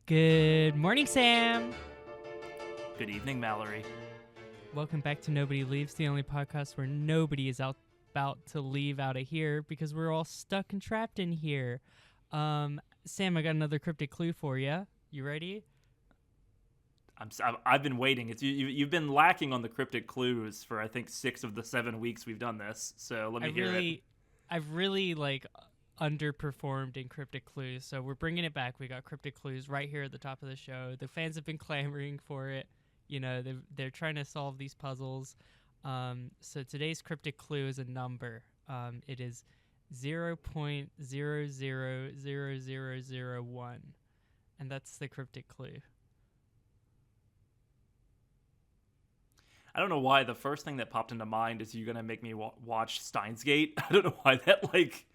Good morning, Sam. Good evening, Mallory. Welcome back to Nobody Leaves, the only podcast where nobody is about to leave out of here because we're all stuck and trapped in here. Sam, I got another cryptic clue for you. You ready? I've been waiting. You've been lacking on the cryptic clues for I think 6 of the 7 weeks we've done this. So let me hear it. I've really underperformed in cryptic clues, so we're bringing it back. We got cryptic clues right here at the top of the show. The fans have been clamoring for it. You know, they're trying to solve these puzzles. So today's cryptic clue is a number. It is 0.000001, and that's the cryptic clue. I don't know why the first thing that popped into mind is you're gonna make me watch Steins Gate. I don't know why that like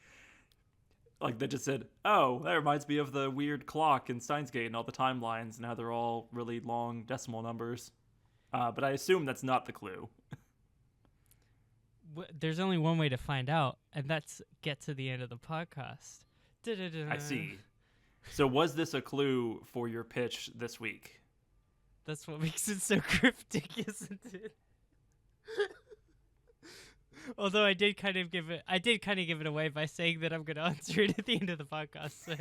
that just said, oh, that reminds me of the weird clock in Steins Gate and all the timelines and how they're all really long decimal numbers. But I assume that's not the clue. There's only one way to find out, and that's get to the end of the podcast. I see. So was this a clue for your pitch this week? That's what makes it so cryptic, isn't it? Although I did kind of give it away by saying that I'm going to answer it at the end of the podcast. So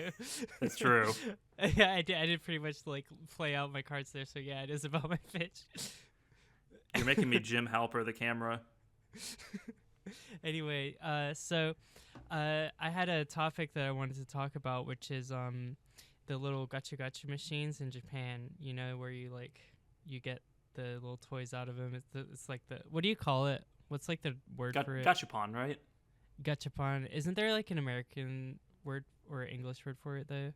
that's true. Yeah, I did pretty much play out my cards there. So yeah, it is about my pitch. You're making me Jim Halper the camera. Anyway, so I had a topic that I wanted to talk about, which is the little gacha machines in Japan. You know, where you get the little toys out of them. It's like what do you call it? What's the word for it? Gachapon, right? Gachapon. Isn't there an American word or English word for it though?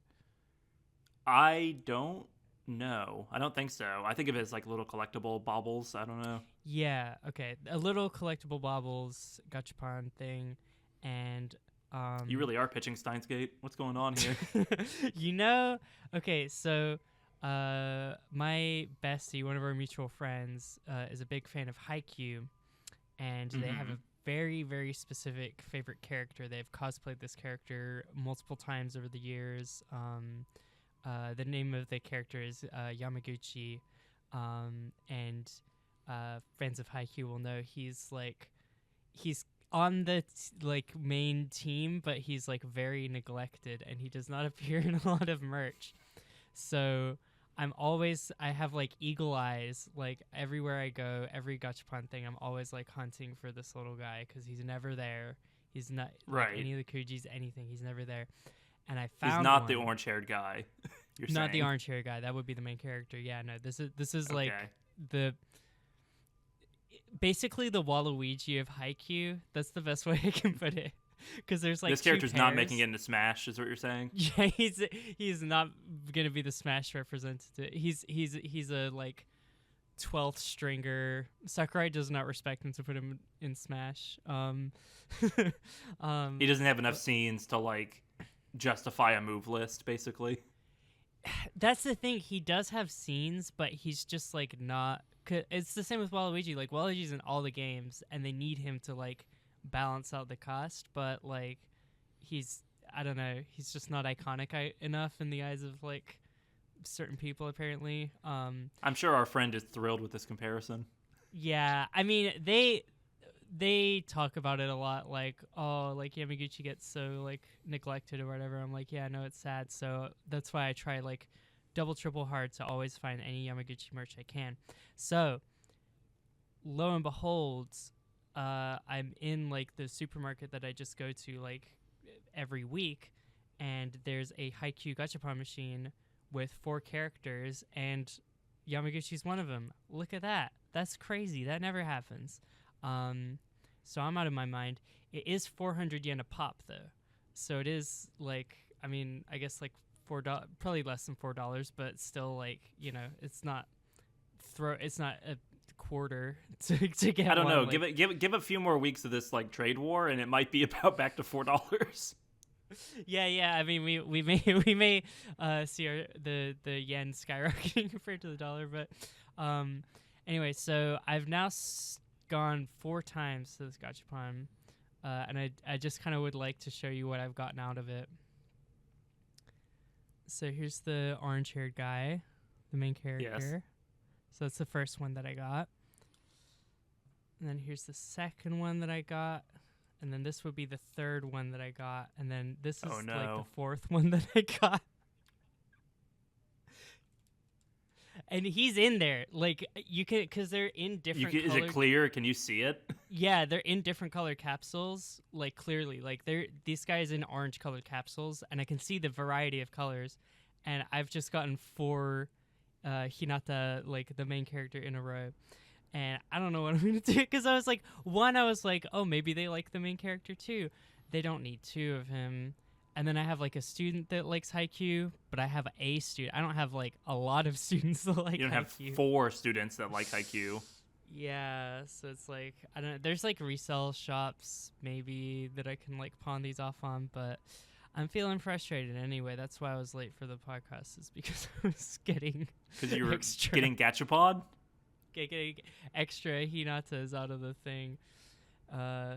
I don't know. I don't think so. I think of it as little collectible baubles. I don't know. Yeah. Okay. A little collectible baubles gachapon thing, and you really are pitching Steins Gate. What's going on here? Okay. So, my bestie, one of our mutual friends, is a big fan of Haikyuu. And they have a very, very specific favorite character. They've cosplayed this character multiple times over the years. The name of the character is Yamaguchi. And fans of Haikyuu will know he's on the main team, but he's very neglected, and he does not appear in a lot of merch. So I have eagle eyes, everywhere I go, every gachapon thing, I'm always hunting for this little guy because he's never there. He's not any of the Kujis, anything. He's never there. And I found he's not the orange-haired guy. You're not saying. The orange-haired guy. That would be the main character. Yeah, no. This is okay. Basically the Waluigi of Haikyuu. That's the best way I can put it. Because there's this character's not making it into Smash, is what you're saying? Yeah, he's not gonna be the Smash representative. He's a 12th stringer. Sakurai does not respect him to put him in Smash. He doesn't have enough scenes to justify a move list, basically. That's the thing. He does have scenes, but he's just not. It's the same with Waluigi. Waluigi's in all the games, and they need him to balance out the cost, but he's, I don't know, he's just not iconic enough in the eyes of certain people apparently. I'm sure our friend is thrilled with this comparison. Yeah, I mean they talk about it a lot, Yamaguchi gets so neglected or whatever. I'm yeah, I know it's sad, so that's why I try double triple hard to always find any Yamaguchi merch I can. So lo and behold, I'm in the supermarket that I just go to every week, and there's a Haikyuu gachapon machine with 4 characters, and Yamaguchi's one of them. Look at that. That's crazy. That never happens. So I'm out of my mind. It is 400 yen a pop though. So it is I guess $4, probably less than $4, but still it's not a quarter to get. I don't know. Give a few more weeks of this trade war, and it might be about back to $4. Yeah. I mean, we may see the yen skyrocketing compared to the dollar, but anyway. So I've now gone 4 times to this gachapon, and I just kind of would like to show you what I've gotten out of it. So here's the orange-haired guy, the main character. Yes. So that's the first one that I got. And then here's the second one that I got. And then this would be the third one that I got. And then this is Oh, like no. the fourth one that I got. And he's in there. Like, you can, because they're in different Is it clear? Can you see it? Yeah, they're in different color capsules, like clearly. Like these guys in orange colored capsules, and I can see the variety of colors. And I've just gotten 4 Hinata, like the main character, in a row. And I don't know what I'm gonna do, because I was like, oh, maybe they like the main character too. They don't need 2 of him. And then I have like a student that likes Haikyuu, but I have a student. I don't have like a lot of students that like Haikyuu. You don't have 4 students that like Haikyuu. Yeah, so it's like, I don't know. There's like resale shops maybe that I can like pawn these off on, but I'm feeling frustrated anyway. That's why I was late for the podcast, is because I was getting Because you were extra, getting gachapon? getting extra Hinatas out of the thing.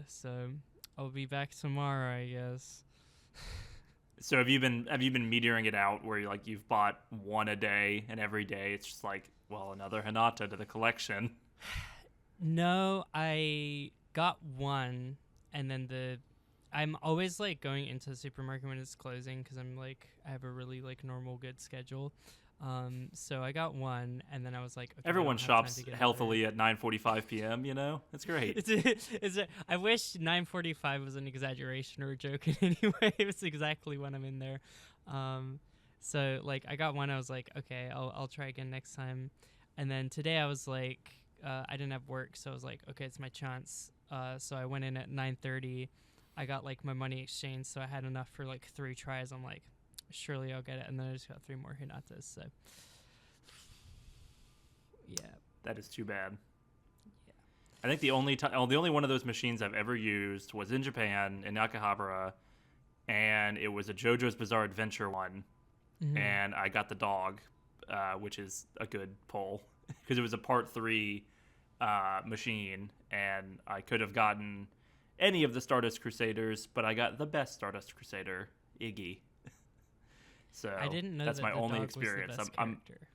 So I'll be back tomorrow, I guess. So have you been metering it out where you've bought 1 a day, and every day it's just like, well, another Hinata to the collection? No, I got 1, and then I'm always like going into the supermarket when it's closing, because I'm like, I have a really like normal good schedule. So I got 1, and then I was like, okay, Everyone shops healthily at 9:45 p.m., you know? It's great. I wish 9:45 was an exaggeration or a joke in any way. It was exactly when I'm in there. So like I got 1, I was like, okay, I'll try again next time. And then today I was like, I didn't have work, so I was like, okay, it's my chance. So I went in at 9:30. I got like my money exchanged, so I had enough for like 3 tries. I'm like, surely I'll get it. And then I just got 3 more Hinatas. So yeah, That is too bad. yeah. I think the only one of those machines I've ever used was in Japan, in Akihabara, and it was a JoJo's Bizarre Adventure one, and I got the dog, which is a good pull, because it was a Part 3 machine, and I could have gotten any of the Stardust Crusaders, but I got the best Stardust Crusader, Iggy. So I didn't know that's that my the only dog experience. Was the best character.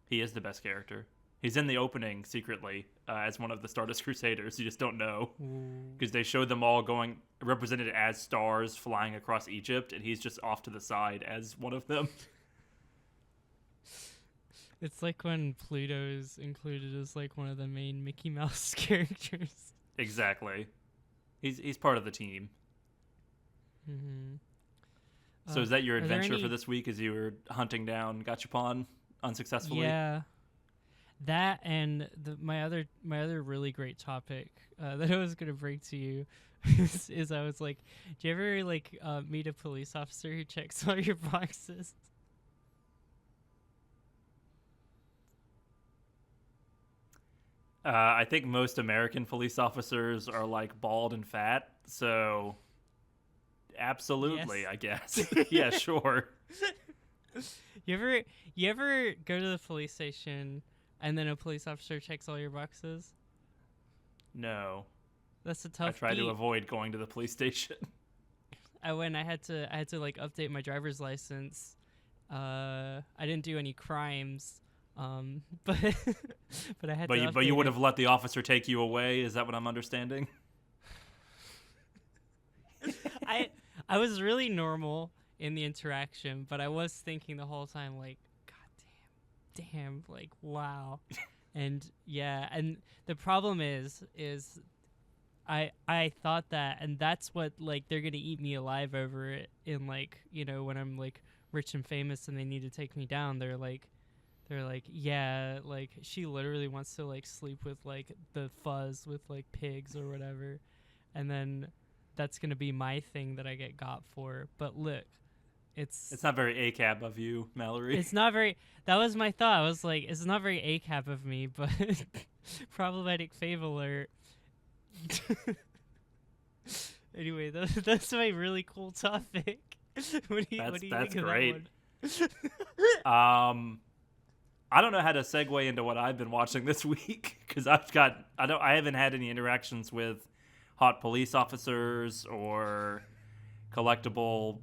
He is the best character. He's in the opening secretly as one of the Stardust Crusaders. You just don't know, because they showed them all going represented as stars flying across Egypt, and he's just off to the side as one of them. It's like when Pluto's included as like one of the main Mickey Mouse characters. Exactly. He's part of the team. Mm-hmm. So is that your Are there adventure any- for this week, as you were hunting down Gachapon unsuccessfully? Yeah, that and my other really great topic that I was gonna bring to you is I was like, do you ever like meet a police officer who checks all your boxes? I think most American police officers are like bald and fat, so absolutely, Yes. I guess. Yeah, sure. You ever go to the police station and then a police officer checks all your boxes? No. That's a tough I try beat. to avoid going to the police station. I had to like update my driver's license. I didn't do any crimes, but but I had to. But you would update have let the officer take you away. Is that what I'm understanding? it. I was really normal in the interaction, but I was thinking the whole time like, God damn, like wow, and yeah, and the problem is I thought that, and that's what like they're gonna eat me alive over it in like, you know, when I'm like rich and famous and they need to take me down. They're like yeah, like she literally wants to like sleep with like the fuzz with like pigs or whatever, and then that's gonna be my thing that I get got for. But look, it's not very ACAB of you, Mallory. it's not very. That was my thought. I was like, it's not very ACAP of me, but problematic fave alert. Anyway, that's my really cool topic. What do you That's think of great. that one? I don't know how to segue into what I've been watching this week, because I haven't had any interactions with hot police officers or collectible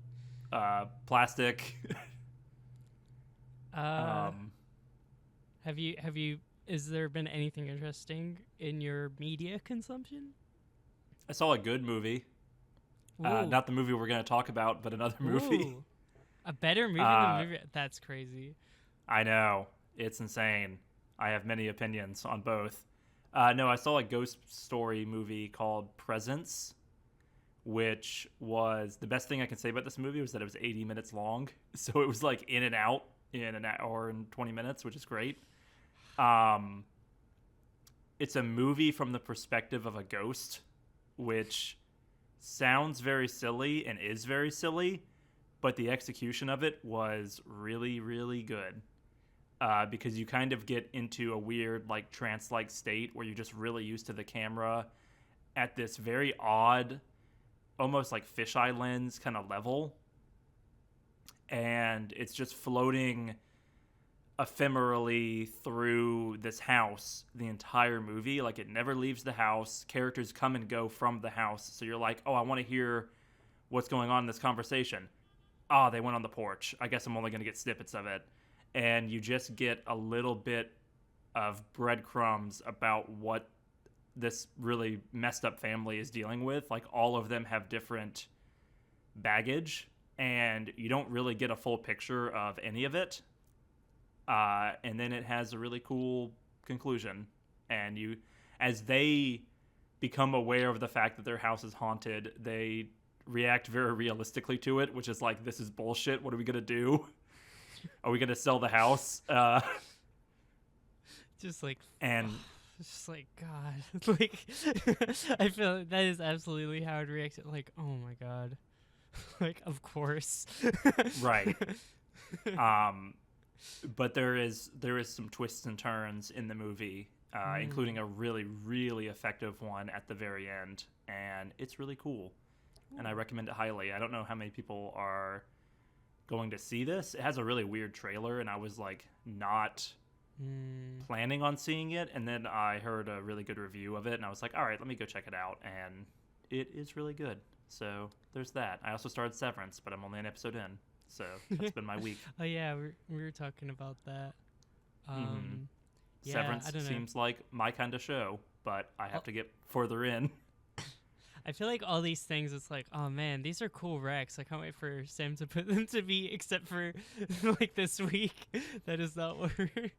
plastic Uh, Um, have you? Is there been anything interesting in your media consumption? I saw a good movie. Ooh, Not the movie we're going to talk about, but another movie. ooh, a better movie than Uh, movie. That's crazy. I know. It's insane. I have many opinions on both. No, I saw a ghost story movie called Presence, which was the best thing I can say about this movie was that it was 80 minutes long. So it was like in and out in an hour and 20 minutes, which is great. Um, it's a movie from the perspective of a ghost, which sounds very silly and is very silly, but the execution of it was really, really good. Because you kind of get into a weird, like, trance-like state where you're just really used to the camera at this very odd, almost like fisheye lens kind of level. And it's just floating ephemerally through this house the entire movie. Like, it never leaves the house. Characters come and go from the house. So you're like, oh, I want to hear what's going on in this conversation. Oh, they went on the porch. I guess I'm only going to get snippets of it. And you just get a little bit of breadcrumbs about what this really messed up family is dealing with. Like, all of them have different baggage, and you don't really get a full picture of any of it. And then it has a really cool conclusion. And you, as they become aware of the fact that their house is haunted, they react very realistically to it, which is like, this is bullshit. What are we going to do? Are we going to sell the house? Just like, And it's just like God, like I feel like that is absolutely how I'd react. Like, oh my God, like of course, right. But there is some twists and turns in the movie, including a really, really effective one at the very end, and it's really cool. And I recommend it highly. I don't know how many people are going to see this. It has a really weird trailer, and I was like not planning on seeing it, and then I heard a really good review of it, and I was like, all right, let me go check it out, and it is really good. So there's that. I also started Severance, but I'm only an episode in, so that's been my week. Oh yeah, we were talking about that. Yeah, Severance I don't know. seems like my kind of show, but I have to get further in. I feel like all these things, it's like, oh man, these are cool recs. I can't wait for Sam to put them to be, except for like this week. That is not what we're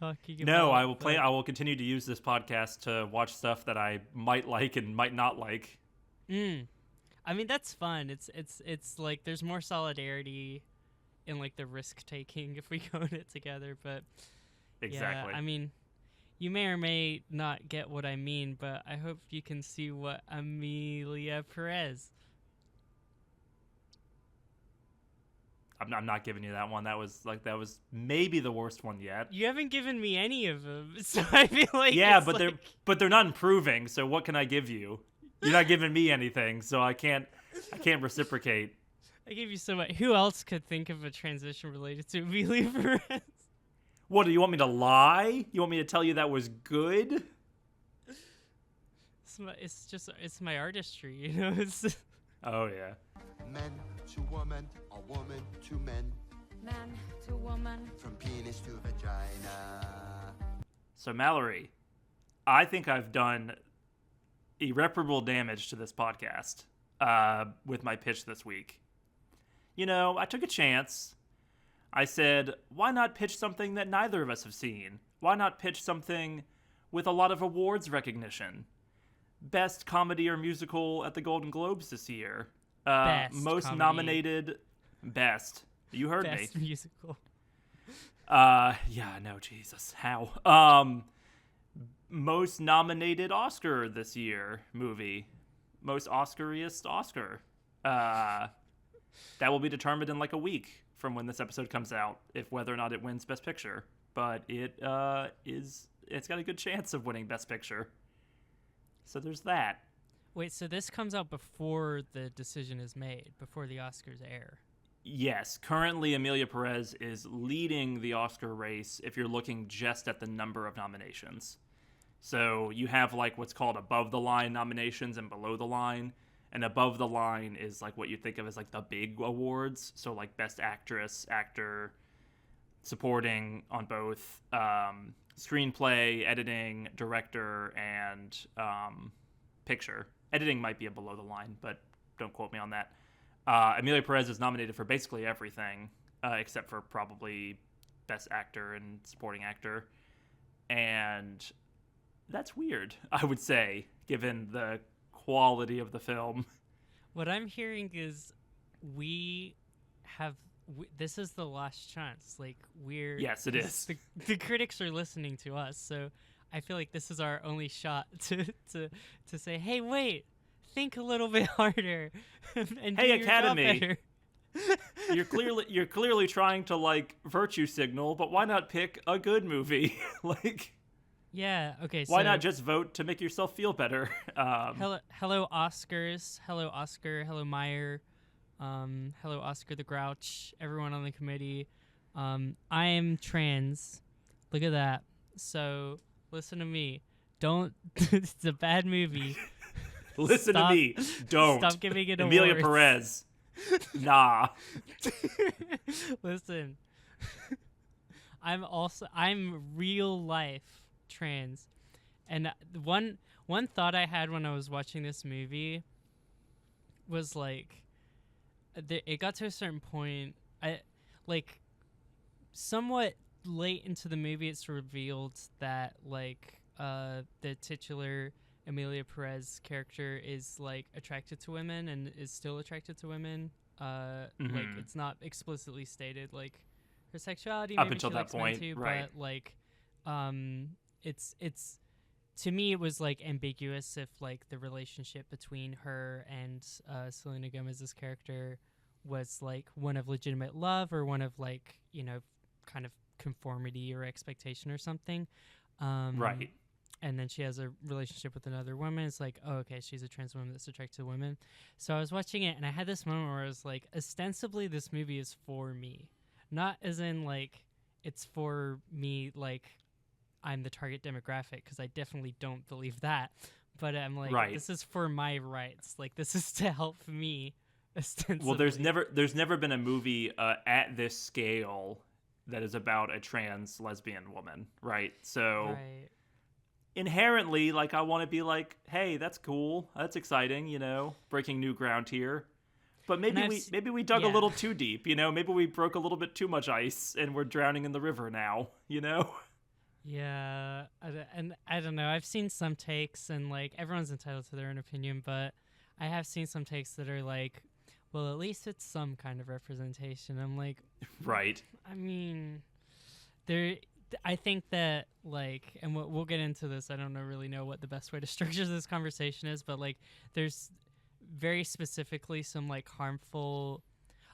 talking about. No, I will play. I will continue to use this podcast to watch stuff that I might like and might not like. I mean, that's fun. It's like there's more solidarity in like the risk taking if we go in it together. But Exactly. yeah, I mean, you may or may not get what I mean, but I hope you can see what Emilia Pérez. I'm not giving you that one. That was maybe the worst one yet. You haven't given me any of them, so I feel like Yeah, it's but like... they're not improving. So what can I give you? You're not giving me anything, so I can't reciprocate. I gave you so much. Who else could think of a transition related to Emilia Pérez? What, do you want me to lie? You want me to tell you that was good? It's my artistry, you know? Oh, yeah. Men to woman, or woman to men. Man to woman. From penis to vagina. So, Mallory, I think I've done irreparable damage to this podcast with my pitch this week. You know, I took a chance. I said, why not pitch something that neither of us have seen? Why not pitch something with a lot of awards recognition? Best comedy or musical at the Golden Globes this year. Most comedy. Nominated. Best. You heard me. Best musical. Yeah, no, Jesus. How? Most nominated Oscar this year movie. Most Oscariest Oscar. That will be determined in like a week from when this episode comes out, if whether or not it wins Best Picture. But it's got a good chance of winning Best Picture. So there's that. Wait, so this comes out before the decision is made, before the Oscars air? Yes, currently Emilia Pérez is leading the Oscar race if you're looking just at the number of nominations. So you have like what's called above the line nominations and below the line. And above the line is like what you think of as like the big awards. So like Best Actress, Actor, supporting on both screenplay, editing, director, and picture. Editing might be a below the line, but don't quote me on that. Emilia Pérez is nominated for basically everything, except for probably Best Actor and Supporting Actor. And that's weird, I would say, given the quality of the film. What I'm hearing is this is the last chance. Like, Yes, it is. The critics are listening to us, so I feel like this is our only shot to say, hey, wait, think a little bit harder. And Hey, do Academy. your job better. You're clearly trying to like virtue signal, but why not pick a good movie? Like, Yeah. Okay. why so not just vote to make yourself feel better? hello, Oscars. Hello, Oscar. Hello, Meyer. Hello, Oscar the Grouch. Everyone on the committee. I am trans. Look at that. So listen to me. Don't. It's a bad movie. Listen Stop- to me. Don't. Stop giving it Emilia awards. Perez. Nah. Listen. I'm real life trans. And one thought I had when I was watching this movie was like, it got to a certain point, somewhat late into the movie, it's revealed that the titular Emilia Perez character is like attracted to women and is still attracted to women. Like, it's not explicitly stated like her sexuality. Up Maybe until she that likes men point, too, right. But like, it's to me it was like ambiguous if like the relationship between her and Selena Gomez's character was like one of legitimate love or one of like, you know, kind of conformity or expectation or something. Right. And then she has a relationship with another woman. It's like, oh, okay, she's a trans woman that's attracted to women. So I was watching it, and I had this moment where I was like, ostensibly, this movie is for me. Not as in, like, it's for me, like, I'm the target demographic, because I definitely don't believe that. But I'm like, Right. This is for my rights. Like, this is to help me, ostensibly. Well, there's never been a movie at this scale that is about a trans lesbian woman, right? So Right. inherently, like, I want to be like, hey, that's cool, that's exciting, you know, breaking new ground here. But maybe we dug a yeah. little too deep, you know. Maybe we broke a little bit too much ice, and we're drowning in the river now, you know. Yeah, and I don't know. I've seen some takes, and like everyone's entitled to their own opinion, but I have seen some takes that are like, well, at least it's some kind of representation. I'm like, Right. I mean, I think that like, and we'll get into this. I don't really know what the best way to structure this conversation is, but like, there's very specifically some like a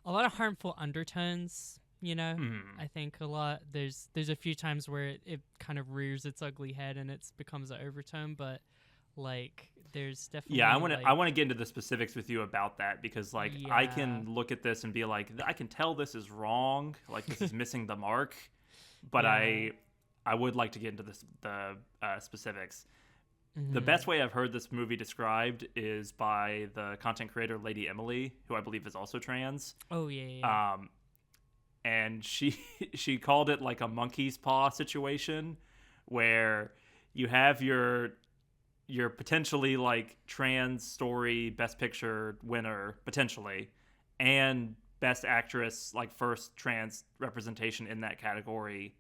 lot of harmful undertones. You know, I think a lot. There's a few times where it kind of rears its ugly head and it becomes an overtone, but like there's definitely Yeah, I want to get into the specifics with you about that, because like I Yeah. can look at this and be like, I can tell this is wrong, like this is missing the mark, but Yeah. I would like to get into the specifics. Mm-hmm. The best way I've heard this movie described is by the content creator Lady Emily, who I believe is also trans. Oh yeah. And she called it like a monkey's paw situation, where you have your potentially like trans story best picture winner potentially, and best actress, like first trans representation in that category,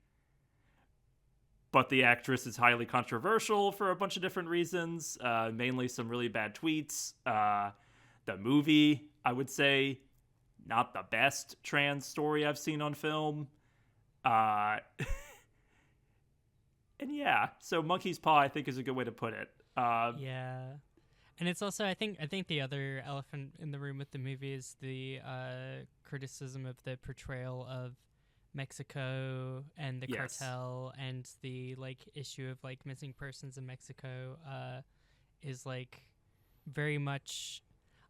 but the actress is highly controversial for a bunch of different reasons, mainly some really bad tweets. The movie, I would say, not the best trans story I've seen on film. And yeah, so monkey's paw, I think, is a good way to put it. Yeah, and it's also I think the other elephant in the room with the movie is the criticism of the portrayal of Mexico and the Yes. cartel, and the like issue of like missing persons in Mexico is like very much.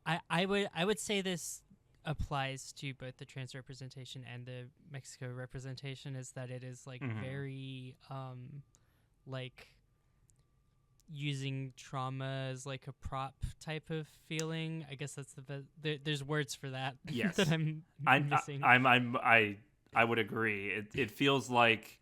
I would say this applies to both the trans representation and the Mexico representation, is that it is like very like using trauma as like a prop type of feeling. I guess that's there's words for that. Yes. that I'm missing. I I would agree. It feels like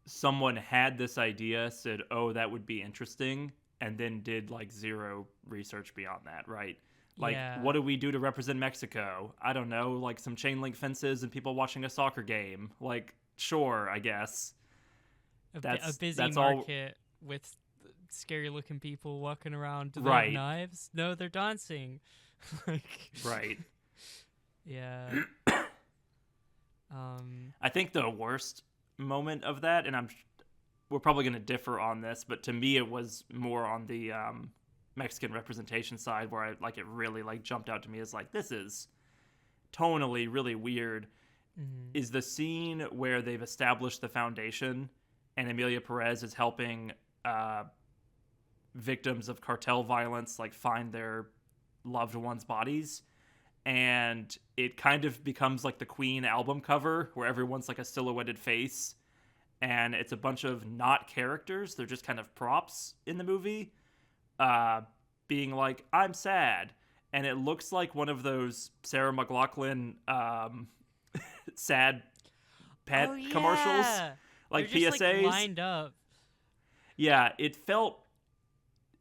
someone had this idea, said, "Oh, that would be interesting," and then did like zero research beyond that, right? Like, Yeah. what do we do to represent Mexico? I don't know, like some chain link fences and people watching a soccer game. Like, sure, I guess. A busy that's all. market with scary looking people walking around. Do they Right. have knives? No, they're dancing. Like, Right. yeah. I think the worst moment of that, and we're probably going to differ on this, but to me it was more on the Mexican representation side where it really like jumped out to me as like, this is tonally really weird. Is the scene where they've established the foundation and Emilia Pérez is helping victims of cartel violence like find their loved ones' bodies, and it kind of becomes like the Queen album cover where everyone's like a silhouetted face, and it's a bunch of not characters, they're just kind of props in the movie, being like, I'm sad, and it looks like one of those Sarah McLachlan sad pet commercials, like they're just, PSAs. like, lined up. Yeah, it felt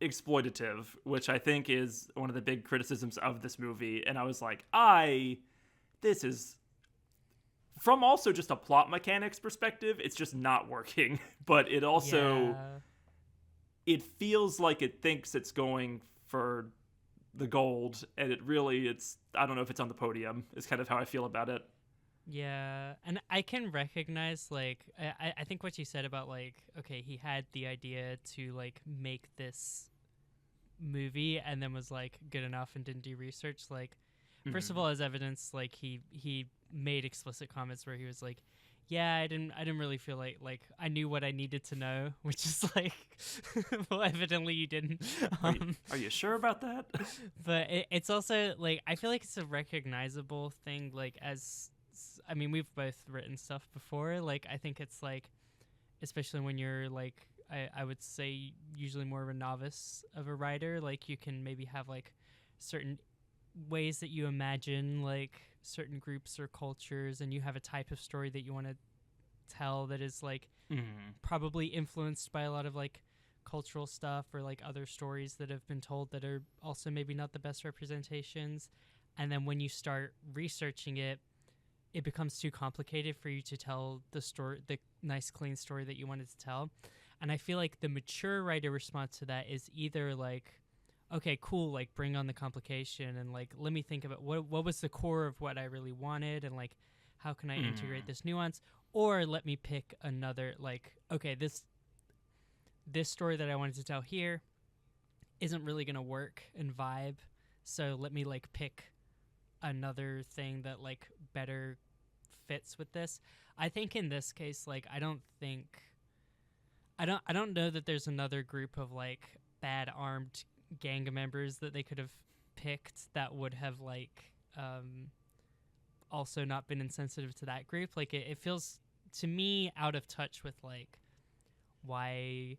exploitative, which I think is one of the big criticisms of this movie. And I was like, this is, from also just a plot mechanics perspective, it's just not working. But it also, it feels like it thinks it's going for the gold, and I don't know if it's on the podium, is kind of how I feel about it. Yeah, and I can recognize, like, I think what you said about, like, okay, he had the idea to, like, make this movie and then was, like, good enough and didn't do research. Like, first of all, as evidence, like, he made explicit comments where he was like, yeah, I didn't really feel like I knew what I needed to know, which is like, well, evidently you didn't. Are you sure about that? But it's also, like, I feel like it's a recognizable thing, like, I mean, we've both written stuff before. Like, I think it's like, especially when you're like, I would say usually more of a novice of a writer, like you can maybe have like certain ways that you imagine like certain groups or cultures, and you have a type of story that you want to tell that is like probably influenced by a lot of like cultural stuff or like other stories that have been told that are also maybe not the best representations. And then when you start researching it, it becomes too complicated for you to tell the story, the nice, clean story that you wanted to tell. And I feel like the mature writer response to that is either like, okay, cool, like bring on the complication and like, let me think about what was the core of what I really wanted and like, how can I integrate this nuance? Or let me pick another, like, okay, this story that I wanted to tell here isn't really going to work and vibe. So let me like pick another thing that like better fits with this. I think in this case, like, I don't know that there's another group of like bad armed gang members that they could have picked that would have like also not been insensitive to that group. Like it feels to me out of touch with like why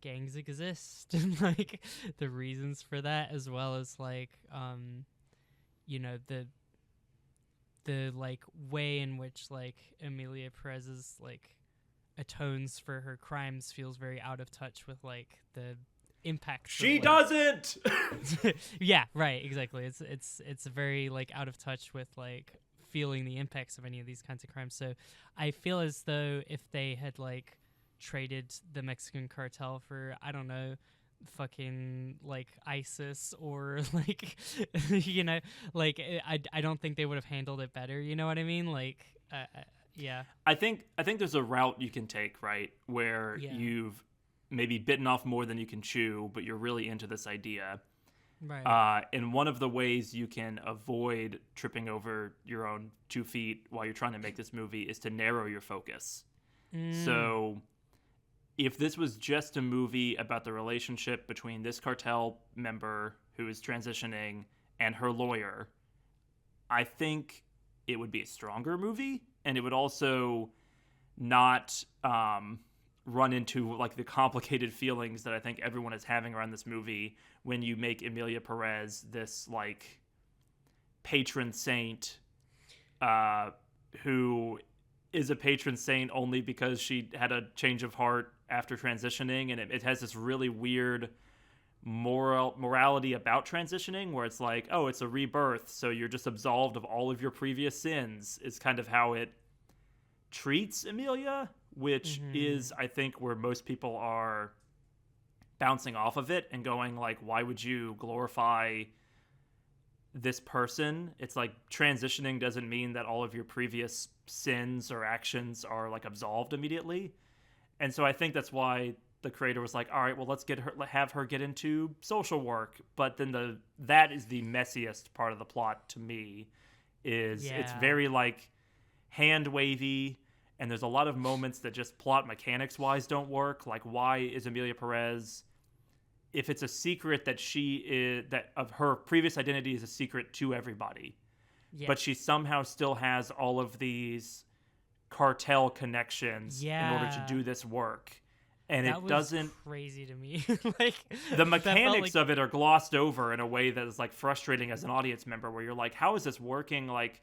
gangs exist and like the reasons for that, as well as like you know, the like way in which like Emilia Perez's like atones for her crimes feels very out of touch with like the impact. She doesn't. Yeah, right, exactly. It's very like out of touch with like feeling the impacts of any of these kinds of crimes. So I feel as though if they had like traded the Mexican cartel for, I don't know, fucking like ISIS or like you know, like I don't think they would have handled it better, you know what I mean? Like yeah, I think there's a route you can take, right, where you've maybe bitten off more than you can chew, but you're really into this idea, right? And one of the ways you can avoid tripping over your own 2 feet while you're trying to make this movie is to narrow your focus. So if this was just a movie about the relationship between this cartel member who is transitioning and her lawyer, I think it would be a stronger movie, and it would also not run into like the complicated feelings that I think everyone is having around this movie when you make Emilia Pérez this like patron saint who is a patron saint only because she had a change of heart after transitioning, and it has this really weird morality about transitioning where it's like, oh, it's a rebirth, so you're just absolved of all of your previous sins, is kind of how it treats Emilia, which is, I think, where most people are bouncing off of it and going like, why would you glorify this person? It's like transitioning doesn't mean that all of your previous sins or actions are like absolved immediately. And so I think that's why the creator was like, all right, well, let's have her get into social work. But then that is the messiest part of the plot to me. It's very like hand wavy, and there's a lot of moments that just plot mechanics wise don't work. Like, why is Emilia Pérez, if it's a secret that she is, that of her previous identity is a secret to everybody, but she somehow still has all of these cartel connections in order to do this work, and that it was doesn't crazy to me. Like, the mechanics of it are glossed over in a way that is like frustrating as an audience member, where you're like, how is this working? Like,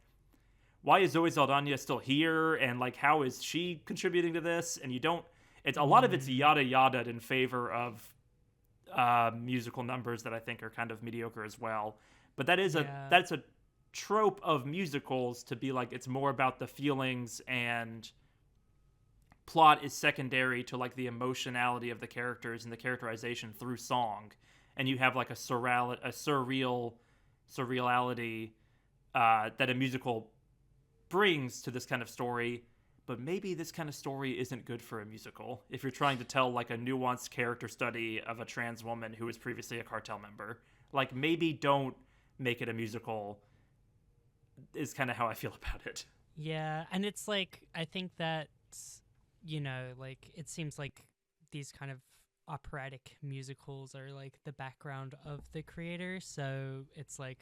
why is Zoe Saldana still here, and like, how is she contributing to this? And you don't, it's a lot of it's yada yada in favor of musical numbers that I think are kind of mediocre as well. But that's a trope of musicals, to be like, it's more about the feelings and plot is secondary to like the emotionality of the characters and the characterization through song. And you have like a surreality that a musical brings to this kind of story. But maybe this kind of story isn't good for a musical if you're trying to tell like a nuanced character study of a trans woman who was previously a cartel member. Like, maybe don't make it a musical, is kind of how I feel about it. Yeah, and it's like, I think that, you know, like, it seems like these kind of operatic musicals are like the background of the creator, so it's like,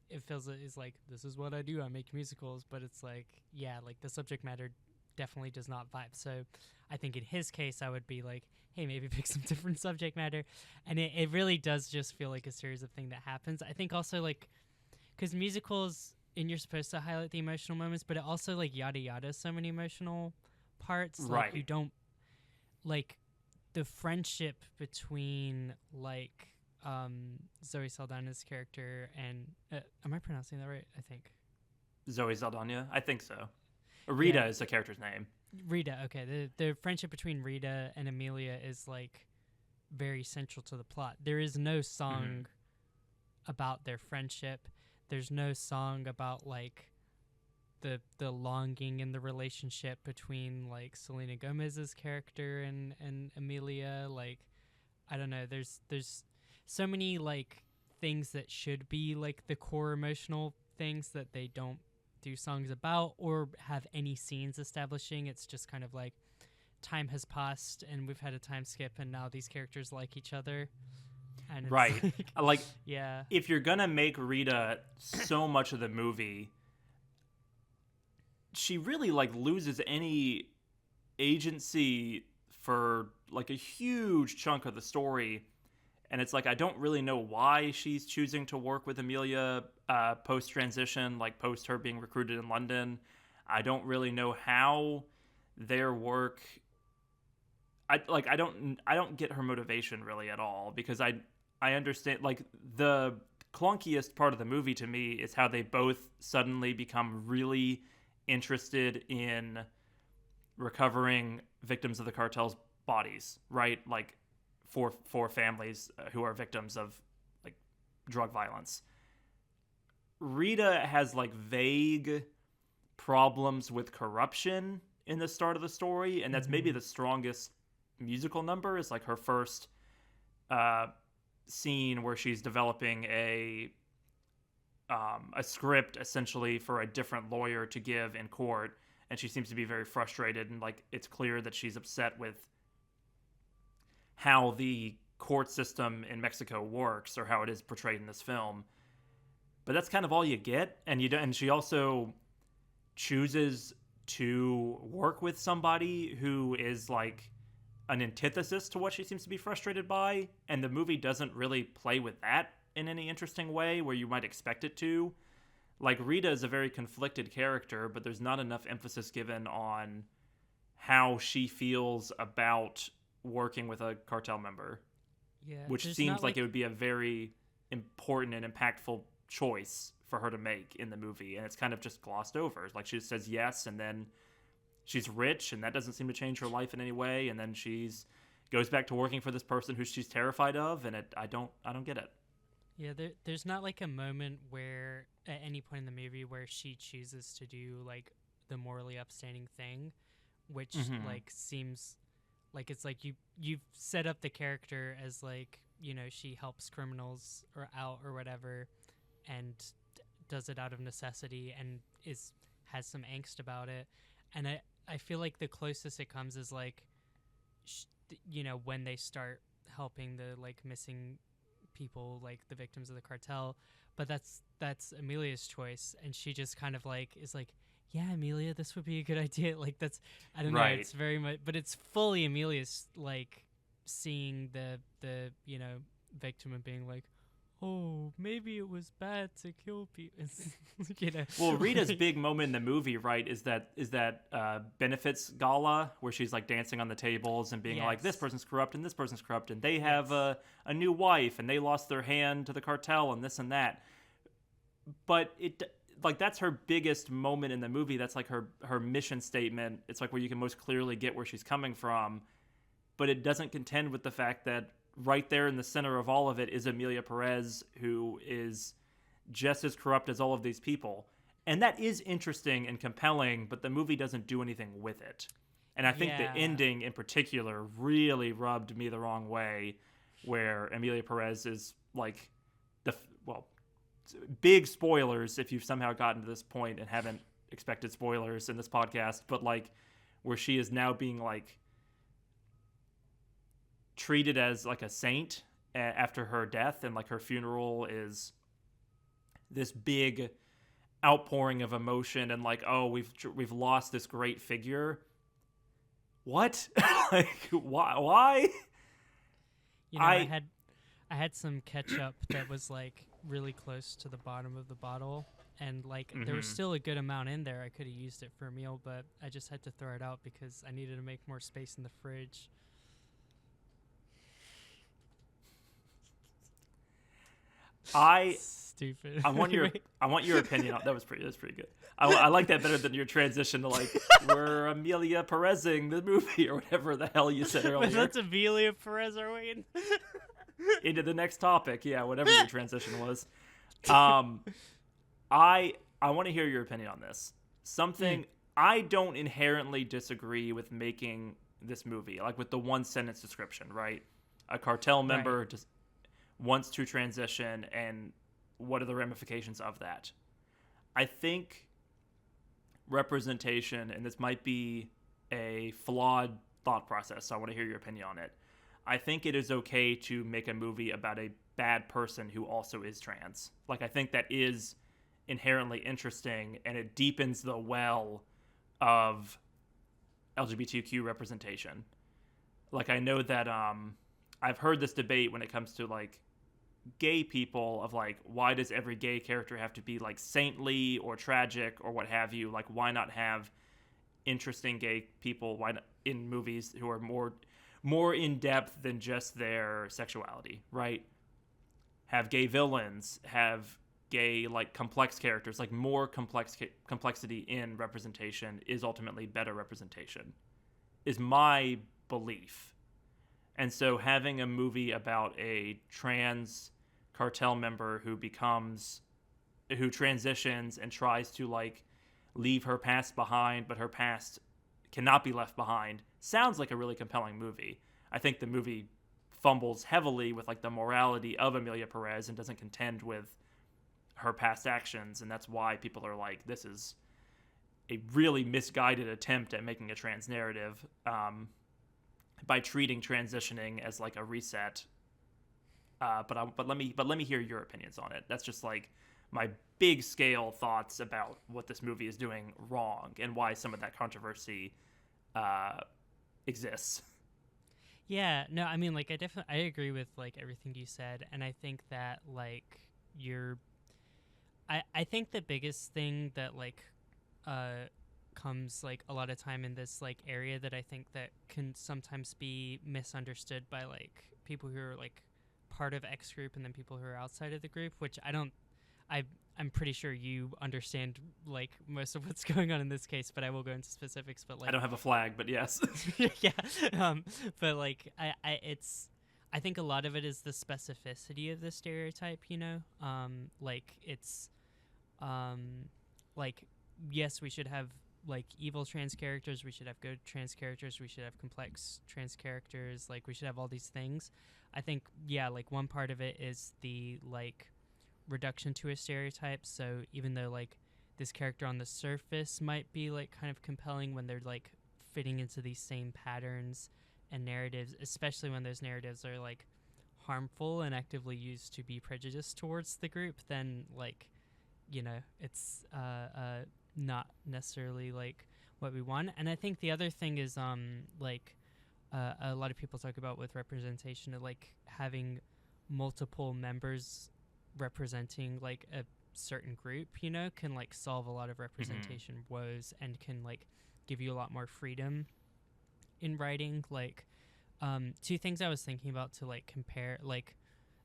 it feels it's like, this is what I do, I make musicals, but it's like, yeah, like the subject matter definitely does not vibe. So I think in his case I would be like, hey, maybe pick some different subject matter. And it really does just feel like a series of things that happens. I think also like, because musicals, and you're supposed to highlight the emotional moments, but it also like yada yada so many emotional parts. Right. Like, you don't, like, the friendship between like Zoe Saldana's character and am I pronouncing that right? I think Zoe Saldana, I think so. Rita is the character's name. Rita, okay. The friendship between Rita and Emilia is like very central to the plot. There is no song about their friendship. There's no song about like the longing in the relationship between like Selena Gomez's character and Emilia. Like, I don't know, there's so many like things that should be like the core emotional things that they don't do songs about or have any scenes establishing. It's just kind of like, time has passed and we've had a time skip and now these characters like each other. And it's like yeah, if you're gonna make Rita so much of the movie, she really like loses any agency for like a huge chunk of the story. And it's like, I don't really know why she's choosing to work with Emilia post-transition, like post her being recruited in London. I don't really know how their work, I don't get her motivation really at all, because I understand, like, the clunkiest part of the movie to me is how they both suddenly become really interested in recovering victims of the cartel's bodies, right? Like, for families who are victims of like drug violence. Rita has like vague problems with corruption in the start of the story, and that's maybe the strongest musical number, is like her first scene where she's developing a script essentially for a different lawyer to give in court, and she seems to be very frustrated, and like it's clear that she's upset with how the court system in Mexico works, or how it is portrayed in this film. But that's kind of all you get, and she also chooses to work with somebody who is like an antithesis to what she seems to be frustrated by, and the movie doesn't really play with that in any interesting way where you might expect it to. like Rita is a very conflicted character, but there's not enough emphasis given on how she feels about working with a cartel member, Yeah, which there's seems not, like it would be a very important and impactful choice for her to make in the movie, and it's kind of just glossed over. Like she just says yes, and then she's rich, and that doesn't seem to change her life in any way, and then she's goes back to working for this person who she's terrified of, and I don't get it. Yeah, there's not like a moment where at any point in the movie where she chooses to do like the morally upstanding thing, which like seems like it's like you've set up the character as like, you know, she helps criminals or out or whatever, and does it out of necessity and has some angst about it, and I feel like the closest it comes is like you know, when they start helping the like missing people, like the victims of the cartel, but that's Emilia's choice, and she just kind of like is like, yeah, Emilia, this would be a good idea. Like that's, I don't know, it's very much, but it's fully Emilia's like seeing the you know, victim and being like, oh, maybe it was bad to kill people. You know. Well, Rita's big moment in the movie, right, is that benefits gala where she's like dancing on the tables and being like, this person's corrupt and this person's corrupt, and they have a new wife and they lost their hand to the cartel and this and that. But it, like, that's her biggest moment in the movie. That's like her mission statement. It's like where you can most clearly get where she's coming from, but it doesn't contend with the fact that right there in the center of all of it is Emilia Pérez, who is just as corrupt as all of these people. And that is interesting and compelling, but the movie doesn't do anything with it. And I think the ending in particular really rubbed me the wrong way, where Emilia Pérez is like, big spoilers if you've somehow gotten to this point and haven't expected spoilers in this podcast, but like where she is now being like treated as like a saint after her death, and like her funeral is this big outpouring of emotion and like, oh, we've lost this great figure. What? Like why? You know, I had some ketchup that was like really close to the bottom of the bottle, and like there was still a good amount in there. I could have used it for a meal, but I just had to throw it out because I needed to make more space in the fridge. Stupid. I want your opinion on that. Was pretty good. I like that better than your transition to like we're Emilia Perezing the movie or whatever the hell you said earlier. But that's Emilia Pérez, are we into the next topic? Yeah, whatever your transition was. I want to hear your opinion on this. Something I don't inherently disagree with making this movie, like with the one sentence description, right? A cartel member just wants to transition, and what are the ramifications of that? I think representation, and this might be a flawed thought process, so I want to hear your opinion on it. I think it is okay to make a movie about a bad person who also is trans. Like, I think that is inherently interesting, and it deepens the well of LGBTQ representation. Like, I know that I've heard this debate when it comes to like gay people of like, why does every gay character have to be like saintly or tragic or what have you? Like, why not have interesting gay people in movies who are more in depth than just their sexuality, right? Have gay villains, have gay like complex characters. Like, more complexity in representation is ultimately better representation, is my belief. And so having a movie about a trans cartel member who transitions and tries to like leave her past behind, but her past cannot be left behind, sounds like a really compelling movie. I think the movie fumbles heavily with like the morality of Emilia Pérez and doesn't contend with her past actions, and that's why people are like, this is a really misguided attempt at making a trans narrative. By treating transitioning as like a reset, but let me hear your opinions on it. That's just like my big scale thoughts about what this movie is doing wrong and why some of that controversy exists. Yeah, no, I mean, like, I agree with like everything you said, and I think that like I think the biggest thing that like comes like a lot of time in this like area that I think that can sometimes be misunderstood by like people who are like part of X group and then people who are outside of the group, which I'm pretty sure you understand like most of what's going on in this case, but I will go into specifics. But like I don't have a flag, but yes. yeah, but like I think a lot of it is the specificity of the stereotype, you know, like it's like yes, we should have like evil trans characters, we should have good trans characters, we should have complex trans characters, like we should have all these things. I think yeah, like one part of it is the like reduction to a stereotype. So even though like this character on the surface might be like kind of compelling when they're like fitting into these same patterns and narratives, especially when those narratives are like harmful and actively used to be prejudiced towards the group, then like, you know, it's not necessarily like what we want. And I think the other thing is like a lot of people talk about with representation of like having multiple members representing like a certain group, you know, can like solve a lot of representation woes and can like give you a lot more freedom in writing. Like two things I was thinking about to like compare like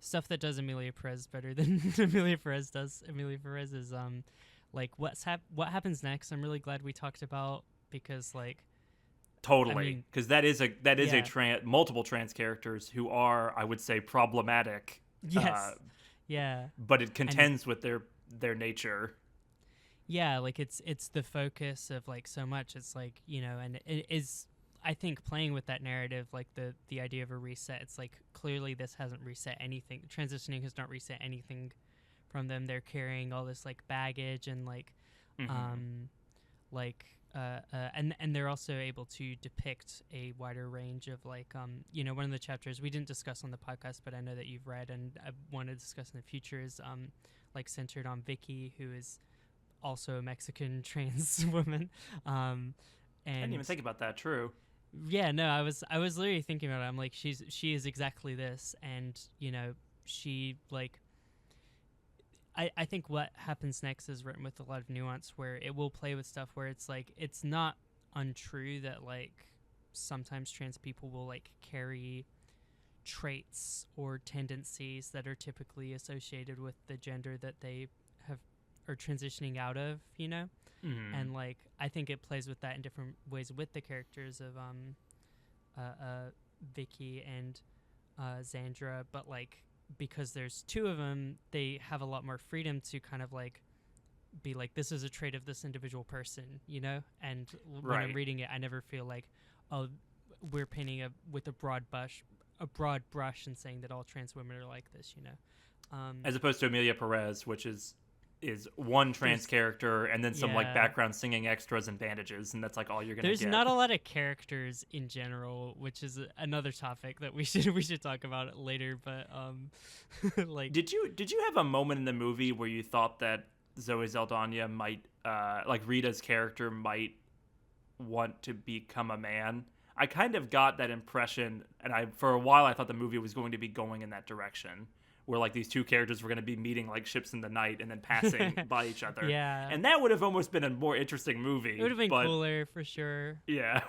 stuff that does Emilia Pérez better than Emilia Pérez does. Emilia Pérez is like what happens next. I'm really glad we talked about, because like Totally, because that is a multiple trans characters who are, I would say, problematic. Yes. Yeah. But it contends with their nature. Yeah, like it's the focus of like so much. It's like, you know, and it is, I think, playing with that narrative, like the idea of a reset. It's like clearly this hasn't reset anything. Transitioning has not reset anything from them. They're carrying all this like baggage and like and they're also able to depict a wider range of like you know, one of the chapters we didn't discuss on the podcast, but I know that you've read and I want to discuss in the future is like centered on Vicky, who is also a Mexican trans woman. And I didn't even think about that. True. Yeah, no, I was literally thinking about it. I'm like, she is exactly this, and you know, she like. I think what happens next is written with a lot of nuance, where it will play with stuff where it's like it's not untrue that like sometimes trans people will like carry traits or tendencies that are typically associated with the gender that they are transitioning out of, you know. And like I think it plays with that in different ways with the characters of Vicky and Xandra, but like because there's two of them, they have a lot more freedom to kind of like be like, this is a trait of this individual person, you know. And when I'm reading it, I never feel like, oh, we're painting with a broad brush and saying that all trans women are like this, you know. As opposed to Emilia Pérez, which is one trans character and then some like background singing extras and bandages, and that's like all you're gonna get. There's not a lot of characters in general, which is another topic that we should talk about later. But like, did you have a moment in the movie where you thought that Zoe Saldana might like Rita's character might want to become a man? I kind of got that impression, and for a while I thought the movie was going to be going in that direction, where like these two characters were going to be meeting like ships in the night and then passing by each other. Yeah. And that would have almost been a more interesting movie. It would have been cooler for sure. Yeah.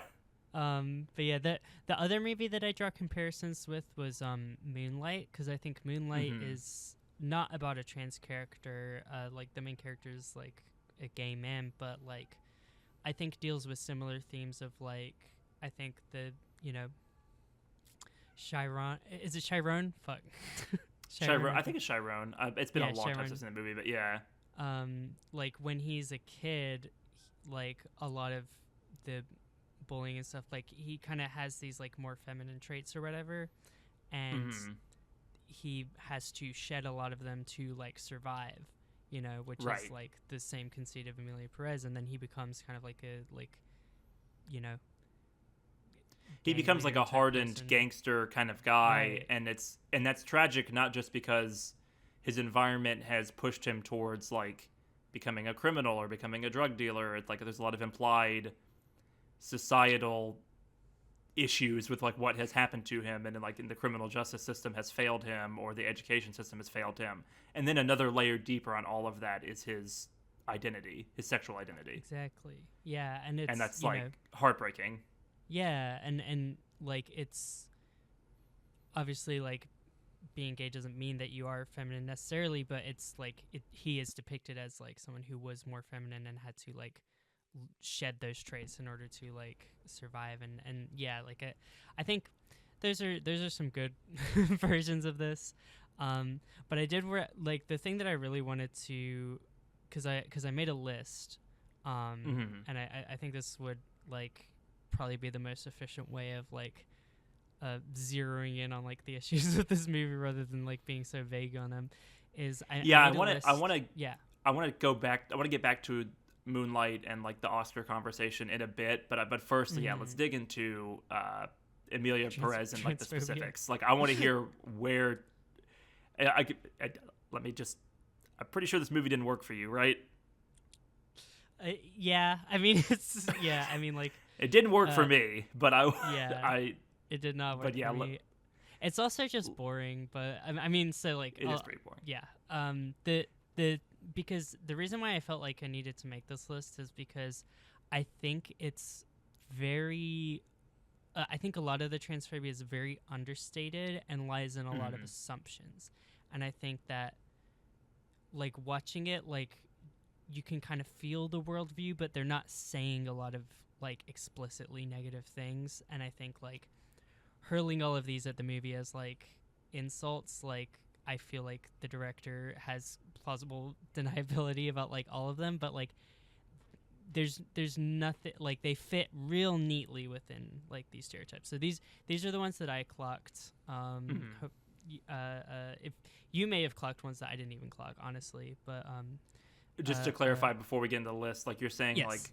But yeah, the other movie that I draw comparisons with was Moonlight, because I think Moonlight is not about a trans character. Like the main character is like a gay man, but like I think deals with similar themes of like, I think the, you know, Chiron. Is it Chiron? Fuck. Chiron, I think it's Chiron. It's been a long time since I've seen the movie, but yeah. Like when he's a kid, like a lot of the bullying and stuff, like he kind of has these like more feminine traits or whatever, and he has to shed a lot of them to like survive, you know, which is like the same conceit of Emilia Pérez, and then he becomes kind of like a like, you know. He becomes like a hardened gangster kind of guy, and that's tragic, not just because his environment has pushed him towards like becoming a criminal or becoming a drug dealer. It's like there's a lot of implied societal issues with like what has happened to him, and like in the criminal justice system has failed him, or the education system has failed him. And then another layer deeper on all of that is his identity, his sexual identity. Exactly. Yeah, and it's, And that's you like know, heartbreaking. yeah, and like it's obviously like being gay doesn't mean that you are feminine necessarily, but it's like he is depicted as like someone who was more feminine and had to like shed those traits in order to like survive. And yeah, like I think those are some good versions of this. But I did like the thing that I really wanted to, because I made a list, and I think this would like probably be the most efficient way of like zeroing in on like the issues of this movie rather than like being so vague on them. I want to go back. I want to get back to Moonlight and like the Oscar conversation in a bit, but first, let's dig into Emilia Pérez and like the specifics. Like, I want to hear where. Let me just. I'm pretty sure this movie didn't work for you, right? Yeah, I mean it's I mean like it didn't work for me, but it did not work. But yeah, for me. It's also just boring. But I mean, so like it is pretty boring. Yeah. Because the reason why I felt like I needed to make this list is because I think it's very. I think a lot of the transphobia is very understated and lies in a lot of assumptions, and I think that, like, watching it, like, you can kind of feel the worldview, but they're not saying a lot of like explicitly negative things, and I think like hurling all of these at the movie as like insults, like I feel like the director has plausible deniability about like all of them, but like there's nothing, like they fit real neatly within like these stereotypes. So these are the ones that I clocked. If you may have clocked ones that I didn't even clock, honestly, but just to clarify before we get into the list, like you're saying, yes. like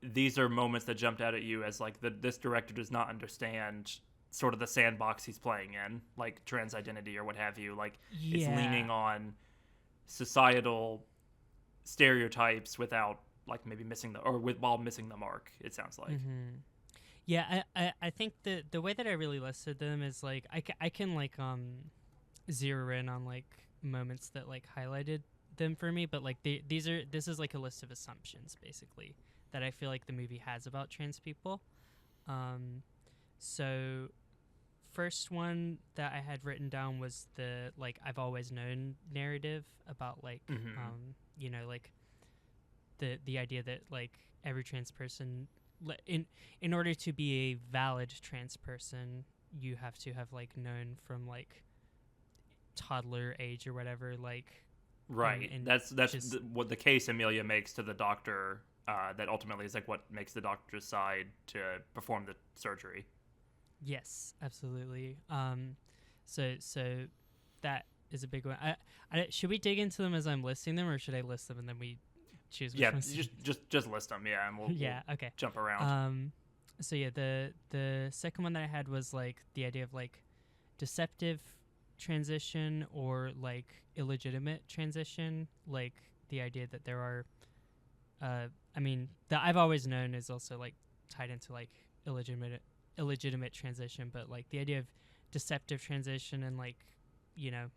these are moments that jumped out at you as like this director does not understand sort of the sandbox he's playing in, like trans identity or what have you. Like it's leaning on societal stereotypes without like maybe while missing the mark, it sounds like. Yeah, I think the way that I really listed them is like I can like zero in on like moments that like highlighted them for me, but like this is like a list of assumptions basically that I feel like the movie has about trans people. So first one that I had written down was the like I've always known narrative about like you know, like the idea that like every trans person in order to be a valid trans person, you have to have like known from like toddler age or whatever, like right. That's what the case Emilia makes to the doctor, that ultimately is like what makes the doctor decide to perform the surgery. Yes, absolutely. So that is a big one. I should we dig into them as I'm listing them, or should I list them and then we choose which ones? just list them, and we'll okay. jump around. So yeah, the second one that I had was like the idea of like deceptive transition or like illegitimate transition, like the idea that there are I mean that I've always known is also like tied into like illegitimate transition, but like the idea of deceptive transition and like, you know,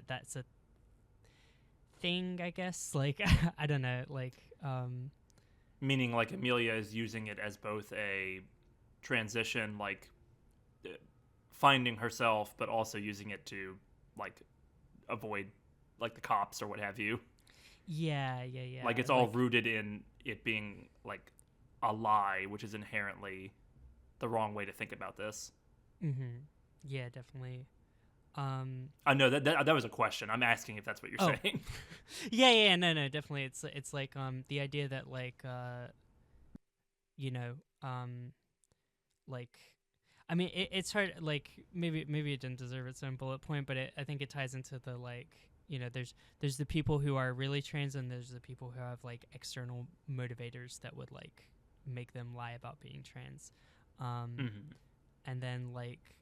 that's a thing, I guess, like I don't know, like meaning like Emilia is using it as both a transition, like finding herself, but also using it to like avoid like the cops or what have you. Yeah. Like it's all rooted in it being like a lie, which is inherently the wrong way to think about this. Yeah, definitely. I know that was a question. I'm asking if that's what you're saying. Yeah, no, definitely. It's like the idea that like you know, like I mean it's hard, like maybe it didn't deserve its own bullet point, but I think it ties into the like, you know, there's the people who are really trans and there's the people who have like external motivators that would like make them lie about being trans. And then like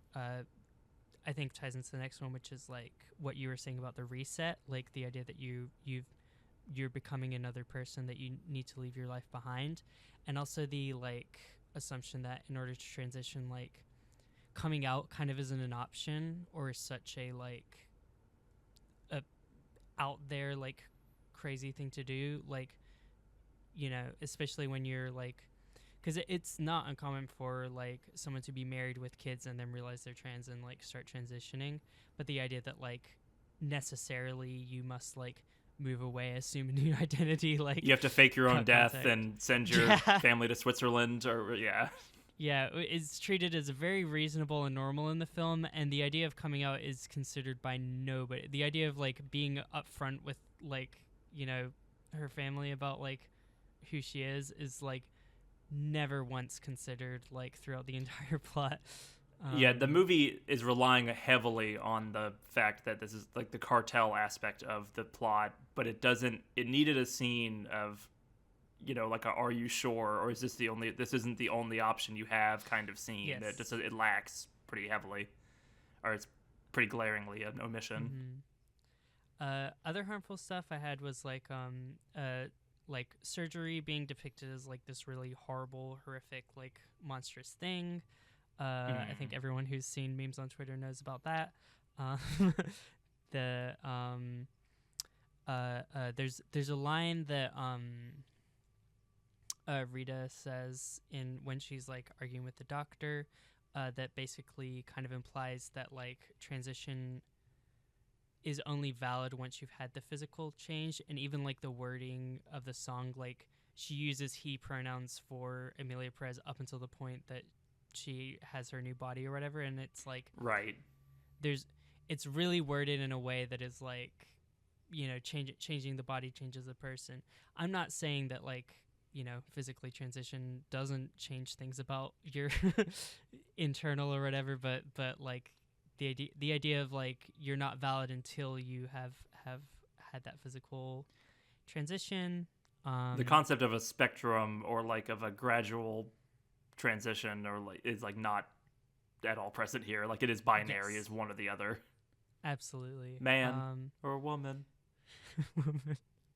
I think ties into the next one, which is like what you were saying about the reset, like the idea that you're becoming another person, that you need to leave your life behind, and also the like assumption that in order to transition, like coming out kind of isn't an option or such a like a out there like crazy thing to do, like, you know, especially when you're like, because it's not uncommon for like someone to be married with kids and then realize they're trans and like start transitioning, but the idea that like necessarily you must like move away, assume a new identity, like You have to fake your own cut death contact. and send your Yeah. family to Switzerland, or Yeah, it's treated as very reasonable and normal in the film, and the idea of coming out is considered by nobody. The idea of like being upfront with like, you know, her family about like who she is like never once considered like throughout the entire plot. Yeah, the movie is relying heavily on the fact that this is like the cartel aspect of the plot, but it needed a scene of, you know, like a "are you sure?" or this isn't the only option you have kind of scene. Yes. It lacks pretty heavily, or it's pretty glaringly an omission. Other harmful stuff I had was like surgery being depicted as like this really horrible, horrific, like monstrous thing. I think everyone who's seen memes on Twitter knows about that. The there's a line that Rita says in when she's like arguing with the doctor, that basically kind of implies that like transition is only valid once you've had the physical change, and even like the wording of the song, like she uses he pronouns for Emilia Pérez up until the point that she has her new body or whatever, and it's like Right. it's really worded in a way that is like, you know, changing the body changes the person. I'm not saying that like, you know, physically transition doesn't change things about your internal or whatever, but like the idea of like you're not valid until you have had that physical transition. The concept of a spectrum or like of a gradual transition or like is like not at all present here. Like it is binary, Yes. is one or the other. Absolutely. Man or woman,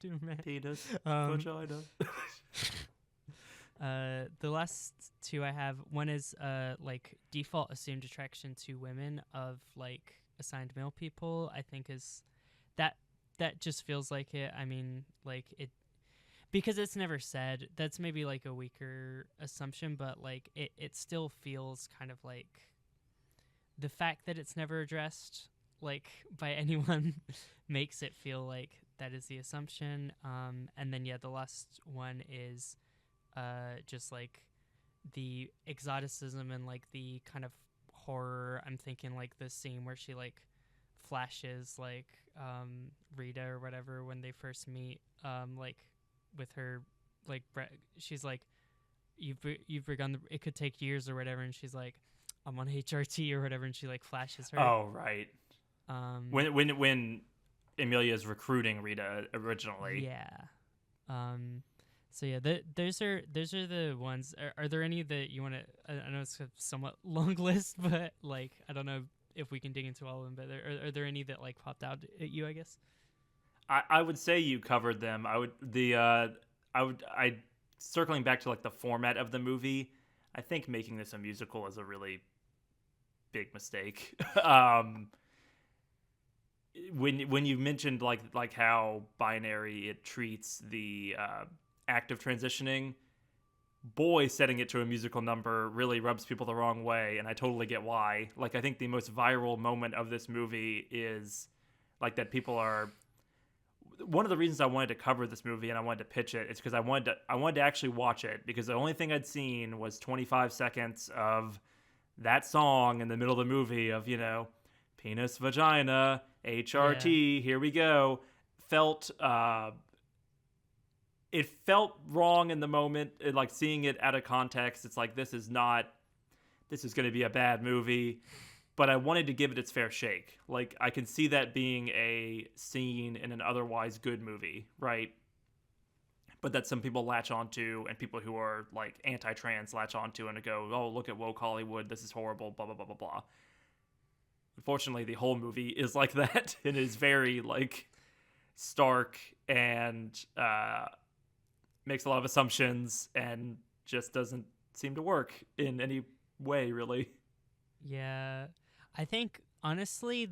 Do man. penis, vagina. The last two I have, one is like default assumed attraction to women of like assigned male people. I think is that just feels like it. I mean, like it because it's never said. That's maybe like a weaker assumption, but like it still feels kind of like the fact that it's never addressed like by anyone makes it feel like that is the assumption. And then the last one is just like the exoticism and like the kind of horror. I'm thinking like the scene where she like flashes like Rita or whatever when they first meet, like with her like she's like you've begun it could take years or whatever, and she's like I'm on HRT or whatever, and she like flashes her. Oh right. When Emilia's recruiting Rita originally. Yeah. So yeah, those are the ones. Are there any that you want to? I know it's a somewhat long list, but like I don't know if we can dig into all of them. But are there any that like popped out at you? I guess. I would say you covered them. I circling back to like the format of the movie. I think making this a musical is a really big mistake. When you mentioned like how binary it treats the act of transitioning, boy, setting it to a musical number really rubs people the wrong way, and I totally get why. Like I think the most viral moment of this movie is like that people are. One of the reasons I wanted to cover this movie and I wanted to pitch it is because I wanted to actually watch it, because the only thing I'd seen was 25 seconds of that song in the middle of the movie of, you know, penis, vagina, HRT, here we go. It felt wrong in the moment, like seeing it out of context. It's like, this is going to be a bad movie. But I wanted to give it its fair shake. Like, I can see that being a scene in an otherwise good movie, right? But that some people latch onto, and people who are, like, anti-trans latch onto and go, oh, look at woke Hollywood, this is horrible, blah, blah, blah, blah, blah. Unfortunately, the whole movie is like that. It is very, like, stark and makes a lot of assumptions and just doesn't seem to work in any way, really. Yeah, I think honestly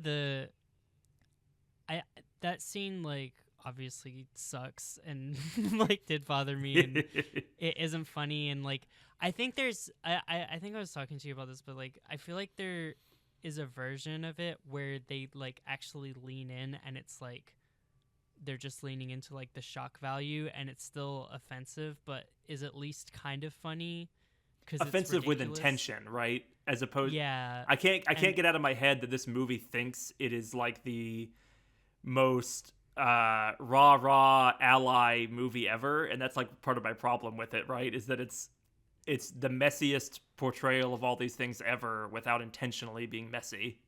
I that scene like obviously sucks and like did bother me and it isn't funny and like I think I think I was talking to you about this, but like I feel like there is a version of it where they like actually lean in and it's like they're just leaning into like the shock value and it's still offensive but is at least kind of funny because Offensive it's with ridiculous. intention, right? As opposed, Yeah, I can't get out of my head that this movie thinks it is like the most rah ally movie ever, and that's like part of my problem with it, right? Is that it's the messiest portrayal of all these things ever without intentionally being messy.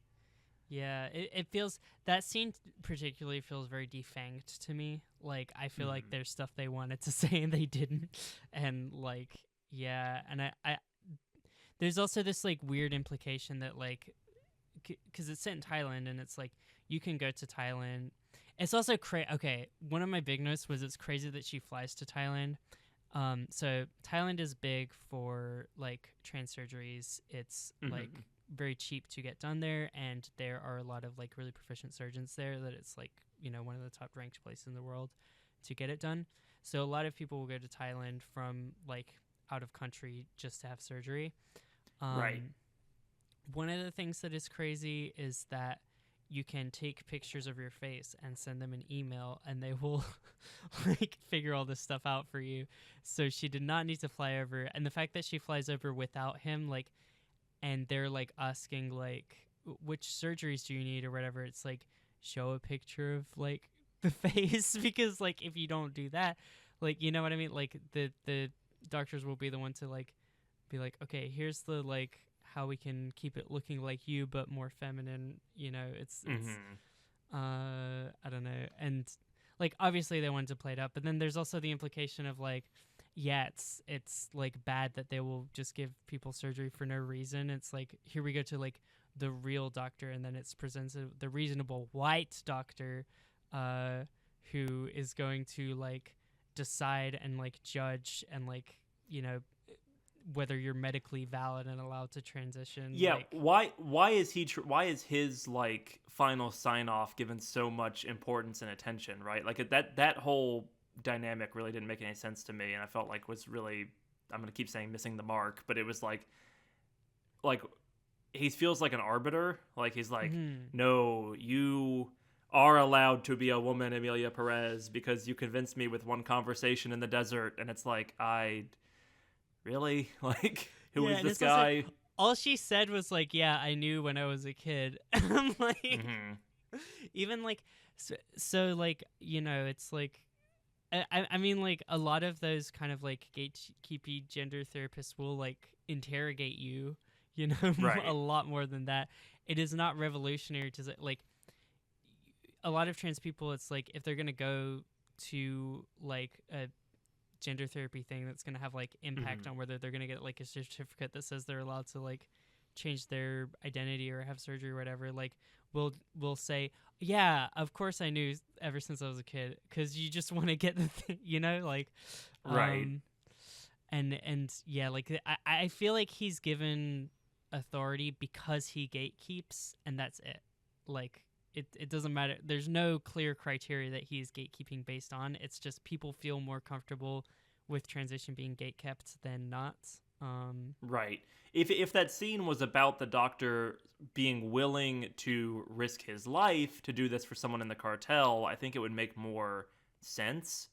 yeah, it feels that scene particularly feels very defanged to me. Like I feel like there's stuff they wanted to say and they didn't, and like yeah, and I there's also this like weird implication that like because it's set in Thailand and it's like you can go to Thailand. It's also okay, one of my big notes was it's crazy that she flies to Thailand. So Thailand is big for like trans surgeries. It's like very cheap to get done there, and there are a lot of like really proficient surgeons there that it's like, you know, one of the top ranked places in the world to get it done. So a lot of people will go to Thailand from like out of country just to have surgery. Right. One of the things that is crazy is that you can take pictures of your face and send them an email and they will like figure all this stuff out for you. So she did not need to fly over. And the fact that she flies over without him, like, and they're like asking like, which surgeries do you need or whatever? It's like, show a picture of like the face because like, if you don't do that, like, you know what I mean? Like the doctors will be the one to like, be like, okay, here's the like, how we can keep it looking like you but more feminine, you know. It's I don't know. And like obviously they wanted to play it up, but then there's also the implication of like, yeah, it's like bad that they will just give people surgery for no reason. It's like here we go to like the real doctor, and then it's presented the reasonable white doctor who is going to like decide and like judge and like, you know, whether you're medically valid and allowed to transition. Yeah, like, why is his like final sign off given so much importance and attention, right? Like that whole dynamic really didn't make any sense to me, and I felt like was really, I'm going to keep saying missing the mark, but it was like he feels like an arbiter, like he's like, no, you are allowed to be a woman, Emilia Pérez, because you convinced me with one conversation in the desert. And it's like, really? Like, who is this guy? Also, all she said was like, yeah, I knew when I was a kid. I'm like, even like, so like, you know, it's like, I mean, like a lot of those kind of like gatekeepy gender therapists will like interrogate you, you know, Right. a lot more than that. It is not revolutionary to like a lot of trans people. It's like if they're gonna go to like a gender therapy thing that's going to have like impact on whether they're going to get like a certificate that says they're allowed to like change their identity or have surgery or whatever, like we'll say, yeah, of course I knew ever since I was a kid, because you just want to get the thing, you know, like Right. And yeah, like I feel like he's given authority because he gatekeeps, and that's it. Like it doesn't matter. There's no clear criteria that he is gatekeeping based on. It's just people feel more comfortable with transition being gatekept than not. Right. If that scene was about the doctor being willing to risk his life to do this for someone in the cartel, I think it would make more sense.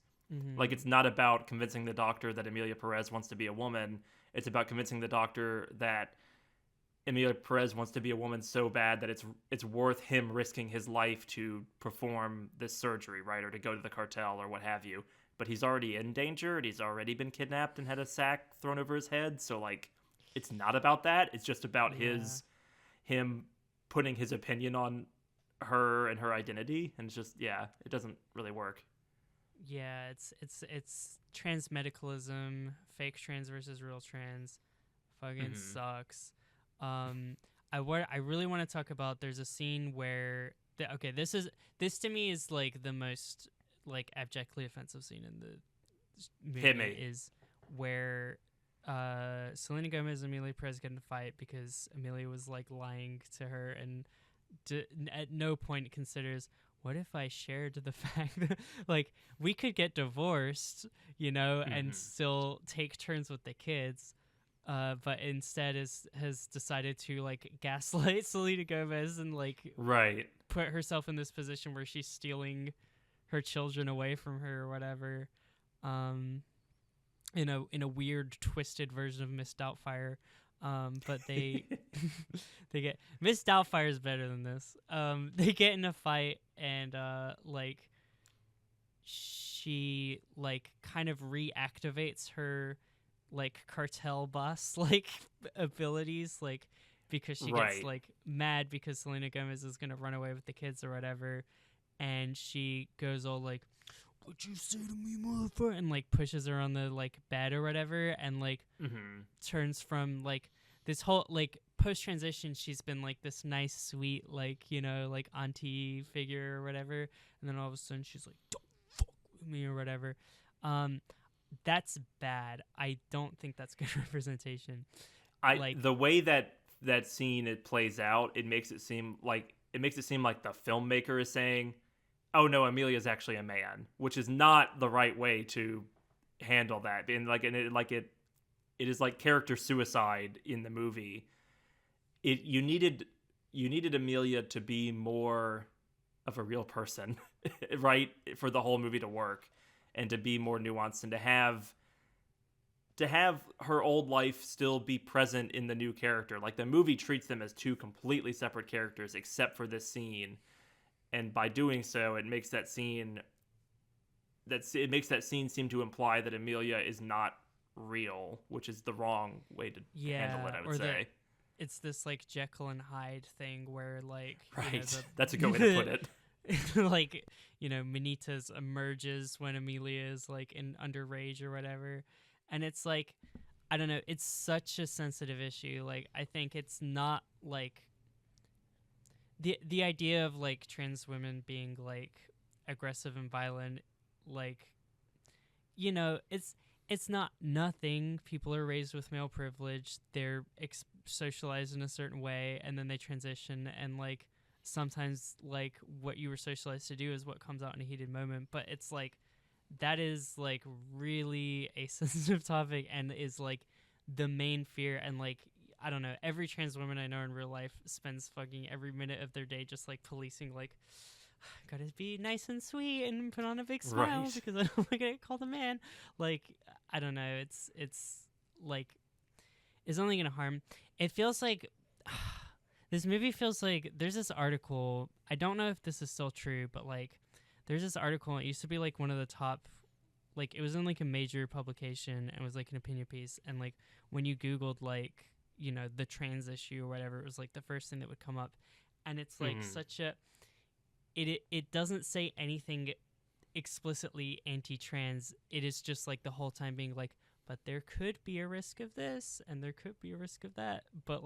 Like, it's not about convincing the doctor that Emilia Pérez wants to be a woman. It's about convincing the doctor that Emilia Pérez wants to be a woman so bad that it's worth him risking his life to perform this surgery, right? Or to go to the cartel or what have you. But he's already in danger, and he's already been kidnapped and had a sack thrown over his head. So, like, it's not about that. It's just about him putting his opinion on her and her identity. And it's just, yeah, it doesn't really work. Yeah, it's trans medicalism, fake trans versus real trans, fucking sucks. I really want to talk about. There's a scene where this to me is like the most like abjectly offensive scene in the movie. Hit me. Is where Selena Gomez and Emilia Perez get in a fight because Emilia was like lying to her and at no point considers, what if I shared the fact that like we could get divorced, and still take turns with the kids. But instead has decided to like gaslight Selena Gomez and like Right. put herself in this position where she's stealing her children away from her or whatever. In a weird twisted version of Miss Doubtfire. But they they get Miss Doubtfire is better than this. They get in a fight and like she like kind of reactivates her like cartel boss like abilities, like because she gets like mad because Selena Gomez is gonna run away with the kids or whatever, and she goes all like, "What'd you say to me, motherfucker?" and like pushes her on the like bed or whatever, and like turns from like this whole like post transition she's been like this nice sweet like like auntie figure or whatever, and then all of a sudden she's like, "Don't fuck with me" or whatever. That's bad. I don't think that's good representation. The way that scene it plays out, it makes it seem like the filmmaker is saying, "Oh no, Emilia's actually a man," which is not the right way to handle that. And it is like character suicide in the movie. You needed Emilia to be more of a real person, right, for the whole movie to work, and to be more nuanced, and to have her old life still be present in the new character. Like the movie treats them as two completely separate characters, except for this scene. And by doing so, it makes that scene seem to imply that Emilia is not real, which is the wrong way to handle it, I would say. It's this like Jekyll and Hyde thing where like right, that's a good way to put it. Like Manitas emerges when Emilia is like in underage or whatever, and it's like, I don't know, it's such a sensitive issue. Like I think it's not like the idea of like trans women being like aggressive and violent, like it's not nothing. People are raised with male privilege, they're socialized in a certain way, and then they transition, and like sometimes like what you were socialized to do is what comes out in a heated moment. But it's like that is like really a sensitive topic and is like the main fear. And like I don't know, every trans woman I know in real life spends fucking every minute of their day just like policing, like, gotta be nice and sweet and put on a big smile because I don't want to get called a man. Like, I don't know, it's like, it's only gonna harm. It feels like this movie feels like there's this article, I don't know if this is still true, but like there's this article, it used to be like one of the top, like it was in like a major publication and was like an opinion piece, and like when you Googled like the trans issue or whatever, it was like the first thing that would come up. And it's like such a it doesn't say anything explicitly anti-trans. It is just like the whole time being like, but there could be a risk of this and there could be a risk of that, but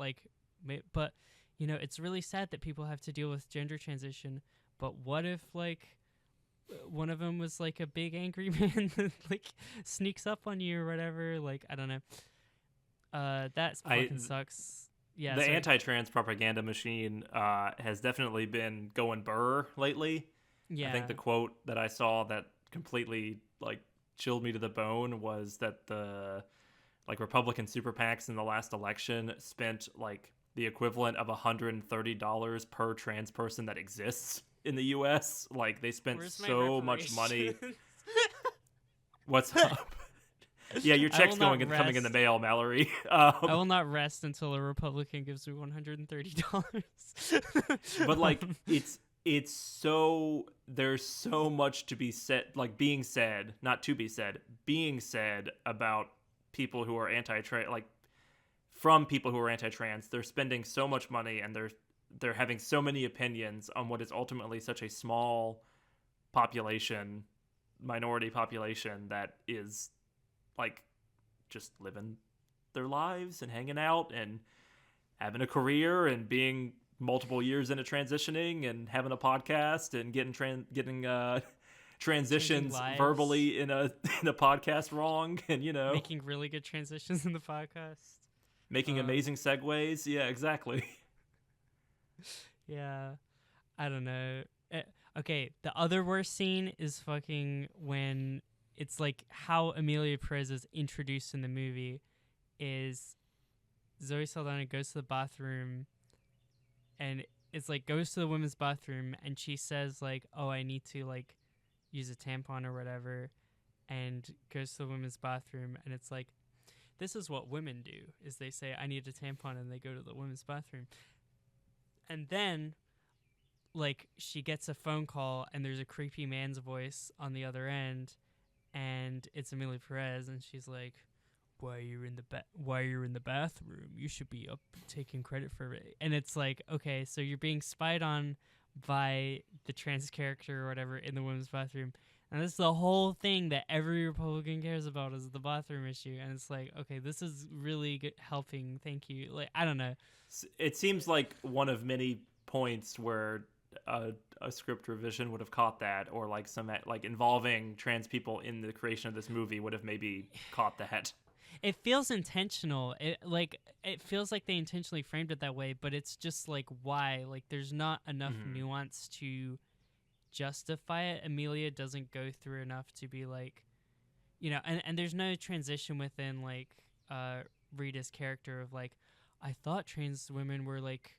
it's really sad that people have to deal with gender transition. But what if like one of them was like a big angry man that like sneaks up on you or whatever? Like, I don't know. That fucking sucks. Yeah, the anti-trans propaganda machine has definitely been going burr lately. Yeah, I think the quote that I saw that completely like chilled me to the bone was that the like Republican super PACs in the last election spent like the equivalent of $130 per trans person that exists in the U.S. Like they spent so much money. What's up? Yeah, your check's coming in the mail, Mallory. I will not rest until a Republican gives me $130. But like, it's so, there's so much to be said, like being said, not to be said, being said about people who are anti-trans, like from people who are anti-trans. They're spending so much money and they're having so many opinions on what is ultimately such a small population, minority population that is like just living their lives and hanging out and having a career and being multiple years into transitioning and having a podcast and getting transitions lives. verbally in a in a podcast wrong, and Making really good transitions in the podcast. making amazing segues. Yeah, exactly. Yeah, I don't know. Okay, the other worst scene is fucking when it's like how Emilia Perez is introduced in the movie is Zoe Saldana goes to the bathroom and it's like goes to the women's bathroom and she says like, oh, I need to like use a tampon or whatever, and goes to the women's bathroom and it's like, this is what women do is they say I need a tampon and they go to the women's bathroom. And then like she gets a phone call and there's a creepy man's voice on the other end and it's Emilia Perez and she's like, why you're in the bathroom, you should be up taking credit for it. And it's like, okay, so you're being spied on by the trans character or whatever in the women's bathroom, and this is the whole thing that every Republican cares about is the bathroom issue. And it's like, okay, this is really good helping, thank you. Like, I don't know, It seems like one of many points where a script revision would have caught that, or like some like involving trans people in the creation of this movie would have maybe caught that. it feels intentional. It feels like they intentionally framed it that way, but it's just like, why? Like, there's not enough nuance to justify it. Emilia doesn't go through enough to be like, and there's no transition within like Rita's character of like, I thought trans women were like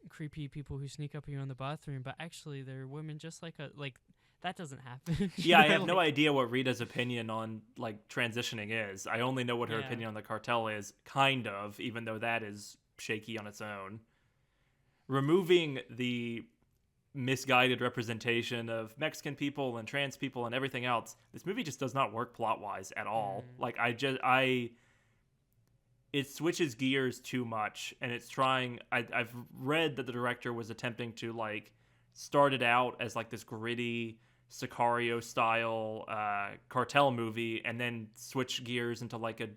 creepy people who sneak up on you in the bathroom, but actually they're women just like that doesn't happen. Yeah, I have no idea what Rita's opinion on like transitioning is. I only know what her opinion on the cartel is, kind of, even though that is shaky on its own. Removing the misguided representation of Mexican people and trans people and everything else, this movie just does not work plot-wise at all. Like, it switches gears too much, and it's trying. I've read that the director was attempting to like start it out as like this gritty Sicario style cartel movie, and then switch gears into like a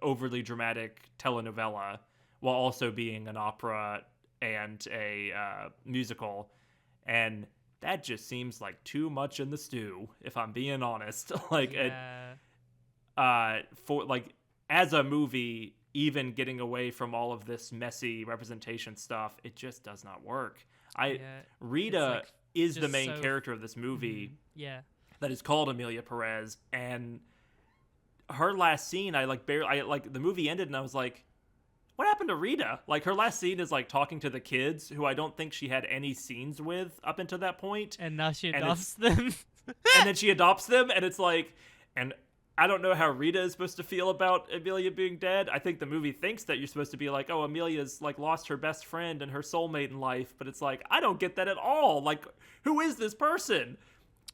overly dramatic telenovela, while also being an opera and a musical, and that just seems like too much in the stew, if I'm being honest. Like, for like as a movie, even getting away from all of this messy representation stuff, it just does not work. Rita is the main character of this movie. That is called Emilia Perez, and her last scene, the movie ended and I was like, what happened to Rita? Like, her last scene is like talking to the kids who I don't think she had any scenes with up until that point. And now she adopts them. And then she adopts them, and it's like, and I don't know how Rita is supposed to feel about Emilia being dead. I think the movie thinks that you're supposed to be like, oh, Emilia's like lost her best friend and her soulmate in life, but it's like, I don't get that at all. Like, who is this person?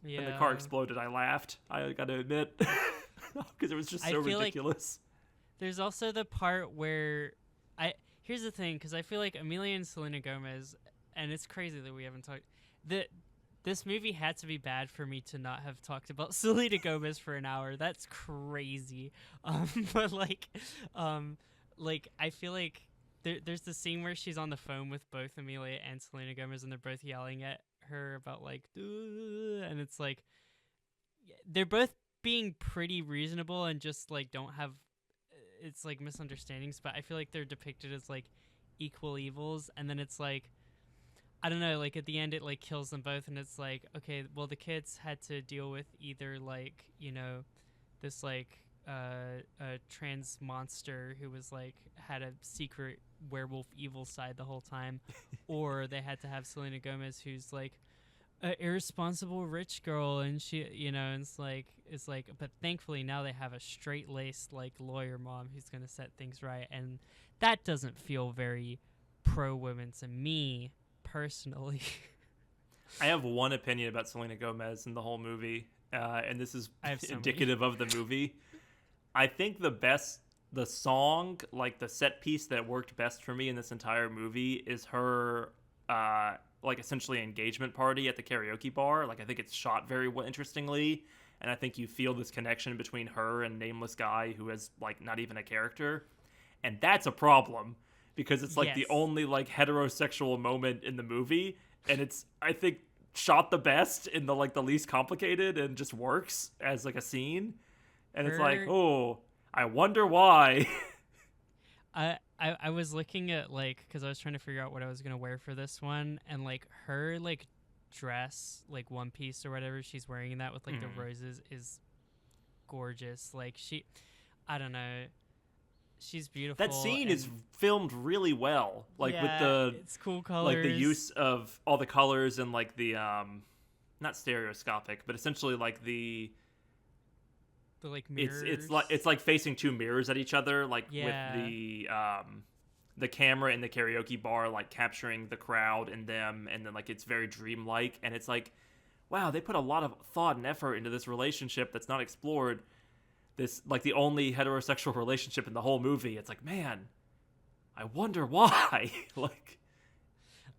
Yeah. And the car exploded. I laughed. I gotta admit, because it was just so ridiculous. Like there's also the part where here's the thing, because I feel like Emilia and Selena Gomez, and it's crazy that we haven't talked this movie had to be bad for me to not have talked about Selena Gomez for an hour. That's crazy. But I feel like there's the scene where she's on the phone with both Emilia and Selena Gomez, and they're both yelling at her about like, and it's like they're both being pretty reasonable and just like don't have, it's like misunderstandings, but I feel like they're depicted as like equal evils, and then it's like, I don't know, like at the end it like kills them both, and it's like, okay, well the kids had to deal with either like, this like a trans monster who was like had a secret werewolf evil side the whole time, or they had to have Selena Gomez who's like an irresponsible rich girl, and she, and it's like, but thankfully now they have a straight-laced like lawyer mom who's gonna set things right, and that doesn't feel very pro-women to me personally. I have one opinion about Selena Gomez in the whole movie, and this is indicative of the movie. I think the song, like the set piece that worked best for me in this entire movie is her, like essentially engagement party at the karaoke bar. Like, I think it's shot very interestingly, and I think you feel this connection between her and nameless guy who is like not even a character, and that's a problem. Because it's like the only like heterosexual moment in the movie, and I think shot the best in the like the least complicated and just works as like a scene. And it's like, oh, I wonder why. I was looking at like because I was trying to figure out what I was gonna wear for this one, and like her like dress, like one piece or whatever she's wearing in that with like the roses is gorgeous. Like I don't know, she's beautiful. That scene is filmed really well, like with the it's cool colors, like the use of all the colors and like the not stereoscopic, but essentially like the like mirrors. It's like facing two mirrors at each other, like with the camera in the karaoke bar like capturing the crowd and them, and then like it's very dreamlike, and it's like, wow, they put a lot of thought and effort into this relationship that's not explored. This like the only heterosexual relationship in the whole movie. It's like, man, I wonder why. Like,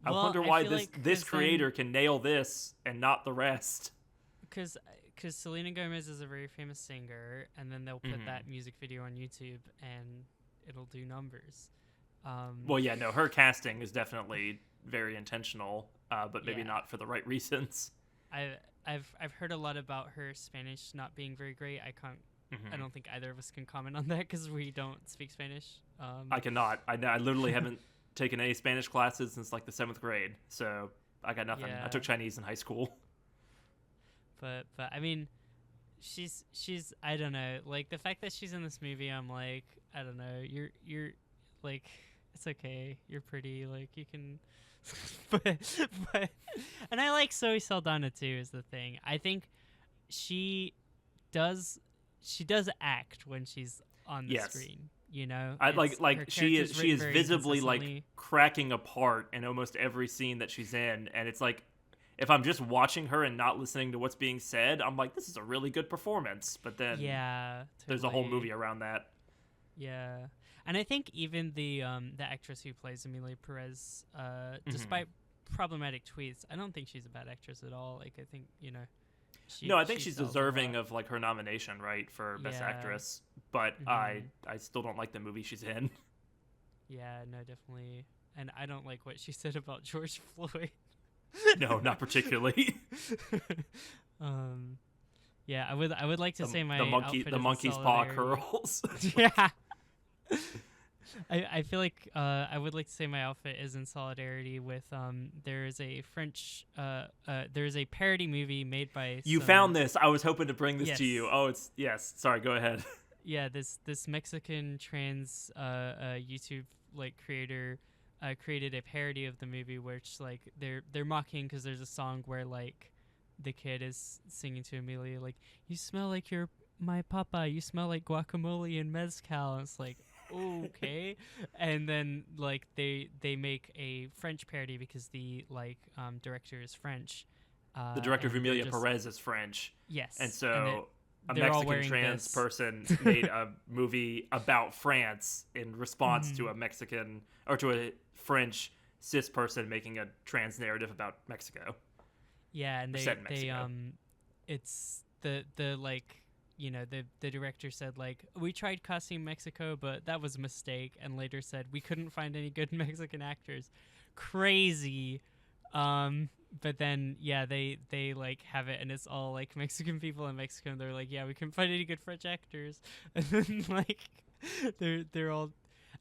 I wonder why this creator can nail this and not the rest. Because Selena Gomez is a very famous singer, and then they'll put that music video on YouTube, and it'll do numbers. Well, yeah, no, her casting is definitely very intentional, but maybe not for the right reasons. I've heard a lot about her Spanish not being very great. I don't think either of us can comment on that because we don't speak Spanish. I cannot. I literally haven't taken any Spanish classes since like the 7th grade, so I got nothing. Yeah. I took Chinese in high school. But I mean, she's I don't know, like the fact that she's in this movie, I'm like, I don't know, you're like, it's okay, you're pretty, like you can, but and I like Zoe Saldana too is the thing. I think she does act when she's on the screen. You know, I like she is visibly like cracking apart in almost every scene that she's in, and it's like, if I'm just watching her and not listening to what's being said, I'm like, this is a really good performance. But then there's a whole movie around that. Yeah. And I think even the actress who plays Emilia Pérez, despite problematic tweets, I don't think she's a bad actress at all. Like, I think, you know, I think she's deserving of like her nomination, right, for Best Actress. But I still don't like the movie she's in. Yeah, no, definitely. And I don't like what she said about George Floyd. No, not particularly. Yeah, I would like to say my outfit the monkey's paw curls. Yeah. I feel like I would like to say my outfit is in solidarity with there is a French there is a parody movie made by You found this. I was hoping to bring this to you. Oh, it's sorry, go ahead. Yeah, this Mexican trans YouTube like creator created a parody of the movie, which like they're mocking because there's a song where like the kid is singing to Emilia like, you smell like my papa, you smell like guacamole and mezcal, and it's like, okay. And then like they make a French parody because the like director is French. The director of Emilia Pérez is French. Yes. And so a Mexican trans person made a movie about France in response to a Mexican or to a French cis person making a trans narrative about Mexico. Yeah, and they it's the like, you know, the director said like, we tried casting Mexico, but that was a mistake, and later said we couldn't find any good Mexican actors. Crazy. But then they like have it and it's all like Mexican people in Mexico, and they're like, yeah, we couldn't find any good French actors. And then like they're all,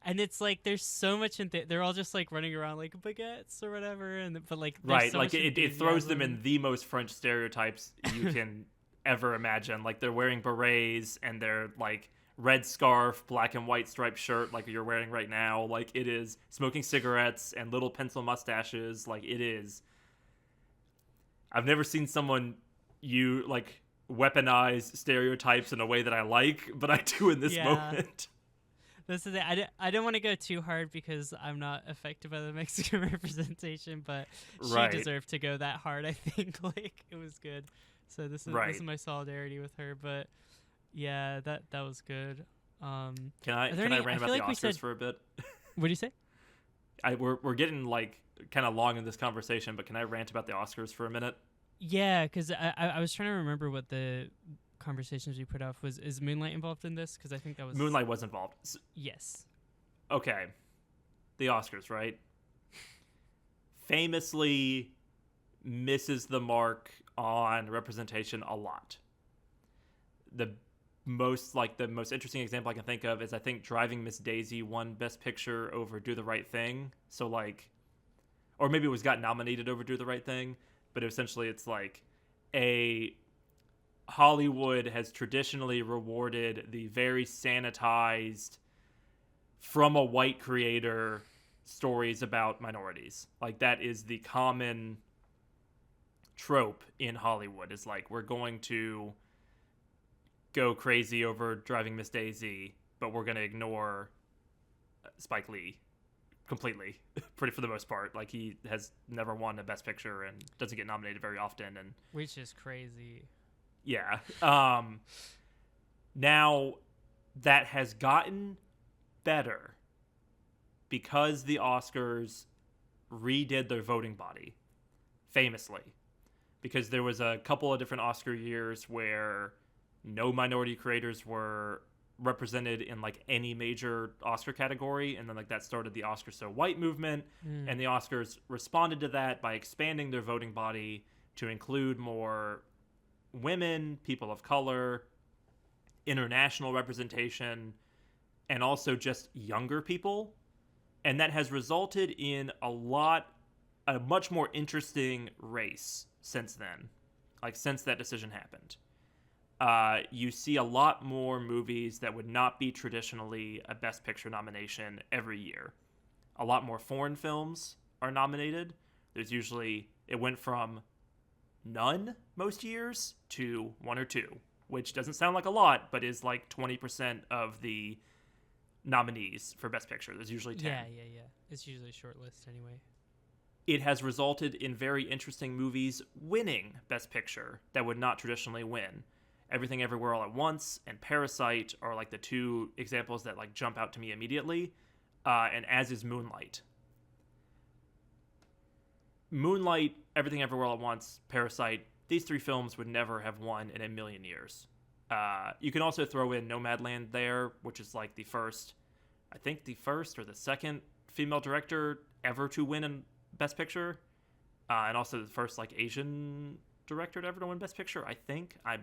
and it's like there's so much they're all just like running around like baguettes or whatever, and but like right, so like it throws them in the most French stereotypes you can ever imagine. Like they're wearing berets and they're like red scarf, black and white striped shirt like you're wearing right now. Like it is smoking cigarettes and little pencil mustaches. Like it is. I've never seen someone like weaponize stereotypes in a way that I like, but I do in this moment. This is it. I don't want to go too hard because I'm not affected by the Mexican representation, but she deserved to go that hard. I think like it was good. So this is my solidarity with her. But yeah, that was good. Can I rant about the Oscars for a bit? What do you say? We're getting like kind of long in this conversation, but can I rant about the Oscars for a minute? Yeah, because I was trying to remember what the conversations we put off was. Is Moonlight involved in this? Because I think that was Moonlight was involved. Yes. Okay. The Oscars, right? Famously misses the mark on representation a lot. The most interesting example I can think of is I think Driving Miss Daisy won Best Picture over Do the Right Thing. So like, or maybe got nominated over Do the Right Thing, but essentially it's like Hollywood has traditionally rewarded the very sanitized, from a white creator, stories about minorities. Like that is the common trope in Hollywood, is like, we're going to go crazy over Driving Miss Daisy, but we're going to ignore Spike Lee completely, for the most part. Like, he has never won a Best Picture and doesn't get nominated very often, and which is crazy. Yeah. Now that has gotten better because the Oscars redid their voting body, famously, because there was a couple of different Oscar years where no minority creators were represented in like any major Oscar category, and then like that started the Oscars So White movement, and the Oscars responded to that by expanding their voting body to include more women, people of color, international representation, and also just younger people. And that has resulted in a much more interesting race since then, like since that decision happened. You see a lot more movies that would not be traditionally a Best Picture nomination every year. A lot more foreign films are nominated. It went from none most years to one or two, which doesn't sound like a lot, but is like 20% of the nominees for Best Picture. There's usually 10. Yeah. It's usually a short list anyway. It has resulted in very interesting movies winning Best Picture that would not traditionally win. Everything Everywhere All at Once and Parasite are like the two examples that like jump out to me immediately, and as is Moonlight. Moonlight, Everything Everywhere All at Once, Parasite, these three films would never have won in a million years. You can also throw in Nomadland there, which is like the first or the second female director ever to win in Best Picture, and also the first like Asian director to ever to win Best Picture. I think I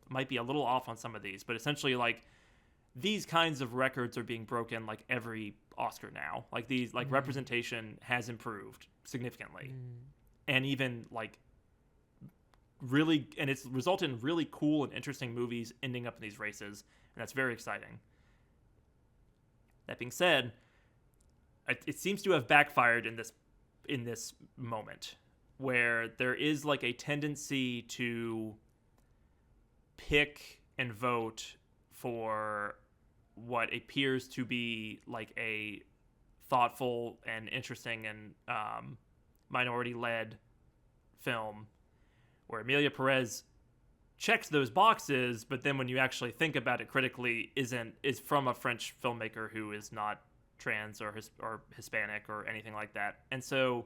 might be a little off on some of these, but essentially like these kinds of records are being broken like every Oscar now. Like these like representation has improved significantly, and even like really, and it's resulted in really cool and interesting movies ending up in these races, and that's very exciting. That being said, it seems to have backfired in this moment, where there is like a tendency to pick and vote for what appears to be like a thoughtful and interesting and minority-led film, where Emilia Pérez checks those boxes, but then when you actually think about it critically, is from a French filmmaker who is not trans or Hispanic or anything like that. And so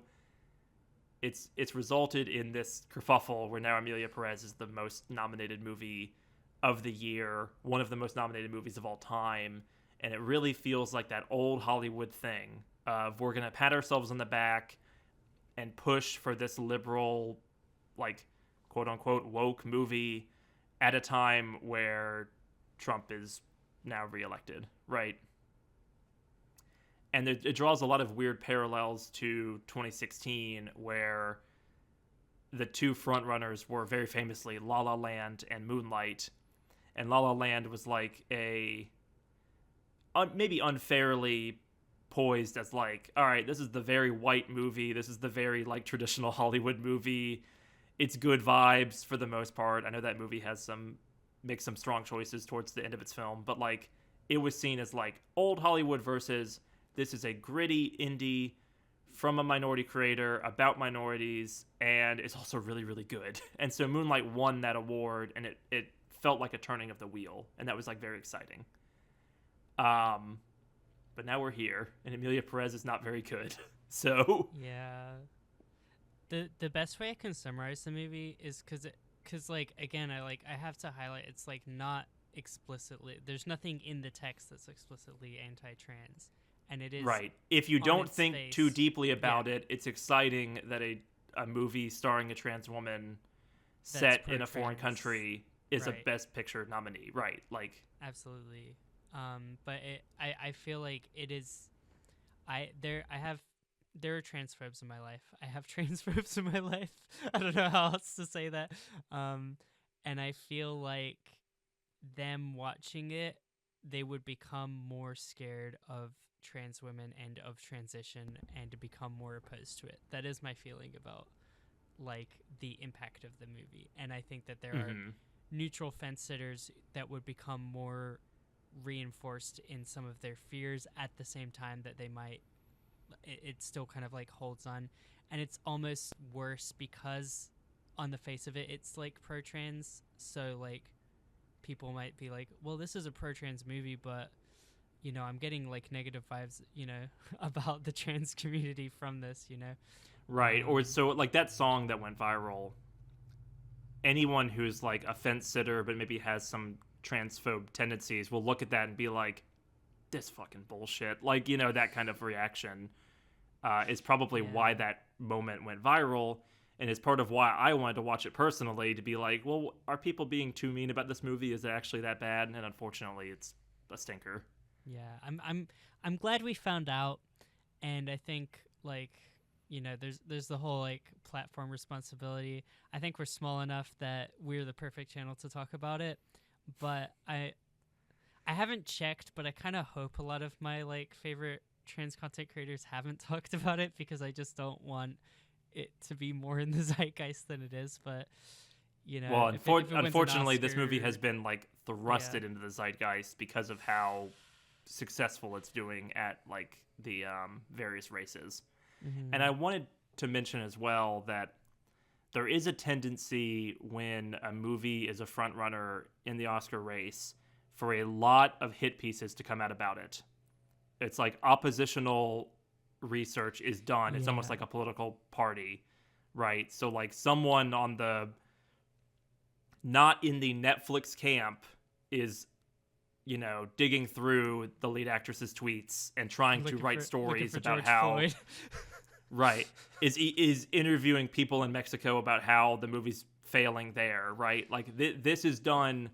it's resulted in this kerfuffle where now Emilia Pérez is the most nominated movie of the year, one of the most nominated movies of all time, and it really feels like that old Hollywood thing of, we're going to pat ourselves on the back and push for this liberal, like, quote-unquote woke movie at a time where Trump is now reelected, right? And it draws a lot of weird parallels to 2016, where the two frontrunners were very famously La La Land and Moonlight. And La La Land was like maybe unfairly poised as like, all right, this is the very white movie. This is the very like traditional Hollywood movie. It's good vibes for the most part. I know that movie makes some strong choices towards the end of its film, but like it was seen as like old Hollywood versus this is a gritty indie from a minority creator about minorities, and it's also really, really good. And so Moonlight won that award, and it felt like a turning of the wheel, and that was like very exciting. But now we're here, and Emilia Pérez is not very good. So yeah, the best way I can summarize the movie is because like again I have to highlight, it's like not explicitly, there's nothing in the text that's explicitly anti-trans. And it is right. If you don't think too deeply about it, it's exciting that a movie starring a trans woman set in a foreign pro-trans. country is a Right. Best Picture nominee, right? Like, Absolutely. But I feel like it is. There are transphobes in my life. I have transphobes in my life. I don't know how else to say that. And I feel like them watching it, they would become more scared of trans women and of transition and to become more opposed to it. That is my feeling about like the impact of the movie. And I think that there are neutral fence sitters that would become more reinforced in some of their fears at the same time that they might it still kind of like holds on, and it's almost worse because on the face of it it's like pro-trans, so like people might be like, well, this is a pro-trans movie, but you know, I'm getting like negative vibes, you know, about the trans community from this, you know. right. Or so like that song that went viral, anyone who's like a fence sitter but maybe has some transphobe tendencies will look at that and be like, this fucking bullshit. Like, you know, that kind of reaction is probably why that moment went viral, and is part of why I wanted to watch it personally, to be like, well, are people being too mean about this movie? Is it actually that bad? And unfortunately, it's a stinker. Yeah, I'm glad we found out, and I think like, you know, there's the whole like platform responsibility. I think we're small enough that we're the perfect channel to talk about it, but I haven't checked, but I kind of hope a lot of my like favorite trans content creators haven't talked about it, because I just don't want it to be more in the zeitgeist than it is. But you know, Well, if it wins an unfortunately, this movie Oscar- has been like thrusted into the zeitgeist because of how successful it's doing at like the various races. And I wanted to mention as well that there is a tendency when a movie is a front runner in the Oscar race for a lot of hit pieces to come out about it. It's like oppositional research is done. It's almost Yeah. like a political party, right? So like someone on the not in the Netflix camp is, you know, digging through the lead actress's tweets and trying to looking write for stories about George how Floyd. right is interviewing people in Mexico about how the movie's failing there, right? Like this is done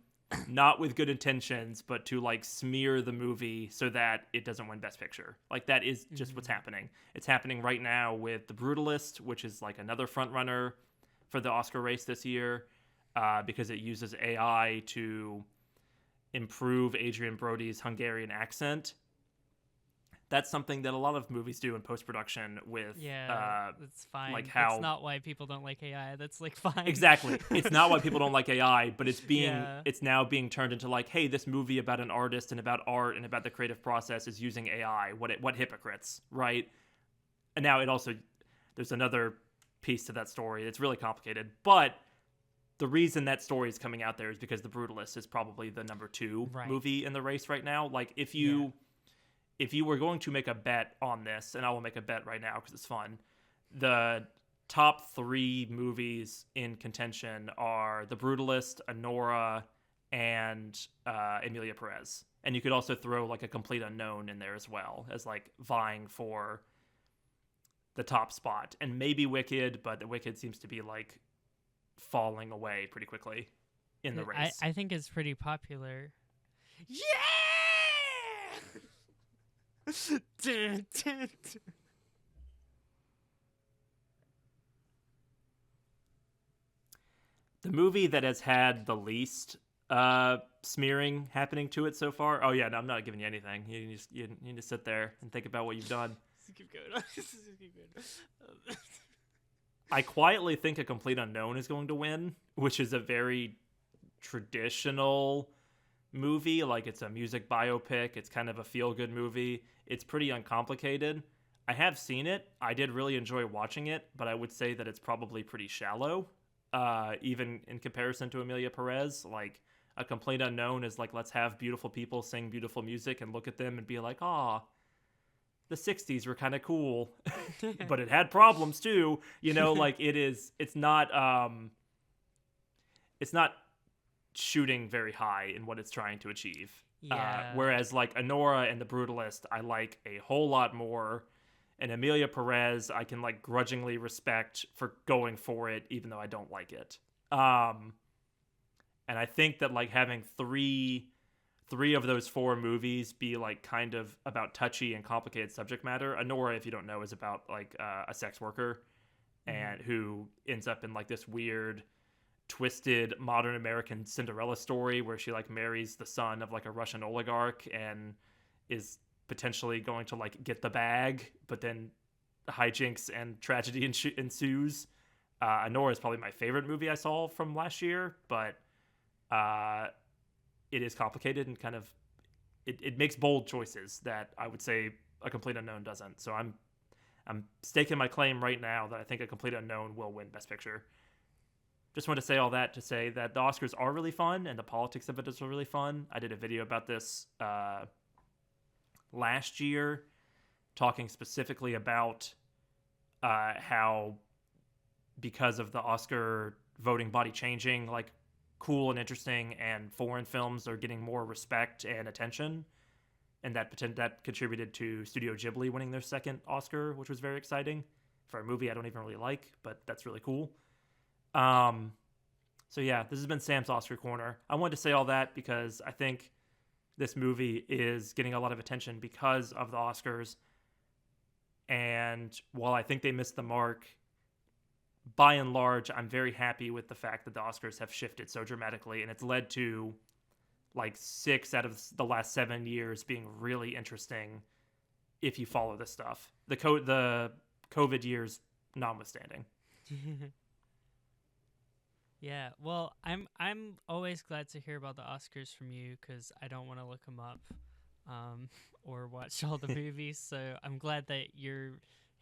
not with good intentions, but to like smear the movie so that it doesn't win Best Picture. Like that is just what's happening. It's happening right now with The Brutalist, which is like another front runner for the Oscar race this year, because it uses AI to improve Adrian Brody's Hungarian accent. That's something that a lot of movies do in post-production with Yeah, that's fine. like how That's not why people don't like AI. That's like fine. exactly. It's not why people don't like AI, but it's Yeah. it's now being turned into like, hey, this movie about an artist and about art and about the creative process is using AI. What hypocrites, right? And now it also, there's another piece to that story. It's really complicated, but the reason that story is coming out there is because The Brutalist is probably the number 2 Right. movie in the race right now. Like if you were going to make a bet on this, and I will make a bet right now because it's fun, the top 3 movies in contention are The Brutalist, Anora, and Emilia Pérez. And you could also throw like A Complete Unknown in there as well, as like vying for the top spot. And maybe Wicked, but the Wicked seems to be like falling away pretty quickly in the race. I think it's pretty popular. Yeah. Dun, dun, dun. The movie that has had the least smearing happening to it so far. Oh yeah, no, I'm not giving you anything. You need to sit there and think about what you've done. Keep going. Keep going. I quietly think A Complete Unknown is going to win, which is a very traditional movie. Like it's a music biopic. It's kind of a feel-good movie. It's pretty uncomplicated. I have seen it. I did really enjoy watching it, but I would say that it's probably pretty shallow. Even in comparison to Emilia Pérez, like A Complete Unknown is like, let's have beautiful people sing beautiful music and look at them and be like, "Ah, the 60s were kind of cool." But it had problems too, you know. Like it's not shooting very high in what it's trying to achieve. Yeah. Whereas like Anora and The Brutalist, I like a whole lot more. And Emilia Perez, I can like grudgingly respect for going for it, even though I don't like it. And I think that like having three of those 4 movies be like kind of about touchy and complicated subject matter. Anora, if you don't know, is about like a sex worker and who ends up in like this weird, twisted modern American Cinderella story where she like marries the son of like a Russian oligarch and is potentially going to like get the bag, but then hijinks and tragedy ensues. Anora is probably my favorite movie I saw from last year, but it is complicated and kind of it makes bold choices that I would say A Complete Unknown doesn't. So I'm staking my claim right now that I think A Complete Unknown will win Best Picture. Just want to say all that to say that the Oscars are really fun and the politics of it is really fun. I did a video about this last year, talking specifically about how, because of the Oscar voting body changing, like cool and interesting and foreign films are getting more respect and attention, and that contributed to Studio Ghibli winning their 2nd Oscar, which was very exciting for a movie I don't even really like, but that's really cool. So yeah, this has been Sam's Oscar Corner. I wanted to say all that because I think this movie is getting a lot of attention because of the Oscars. And while I think they missed the mark, by and large, I'm very happy with the fact that the Oscars have shifted so dramatically, and it's led to like 6 out of the last 7 years being really interesting if you follow this stuff. The COVID years notwithstanding. Yeah, well, I'm always glad to hear about the Oscars from you because I don't want to look them up or watch all the movies. So I'm glad that you're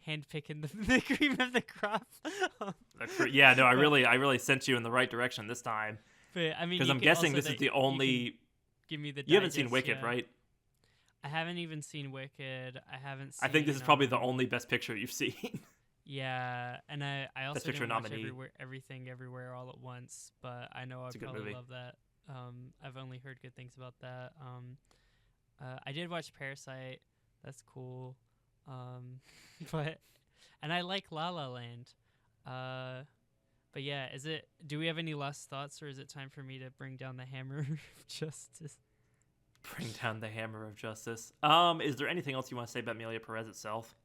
handpicking the cream of the crop. Yeah, no, I really sent you in the right direction this time. But I mean, because I'm guessing this is the only. Give me the. You haven't seen Wicked, right? I haven't even seen Wicked. I haven't seen. I think this is probably the only Best Picture you've seen. Yeah, and I also Best Picture didn't watch nominee. Everything Everywhere All at Once, but I know I'd probably love that. I've only heard good things about that. I did watch Parasite. That's cool. And I like La La Land. But yeah, do we have any last thoughts, or is it time for me to bring down the hammer of justice? Bring down the hammer of justice. Is there anything else you want to say about Emilia Pérez itself?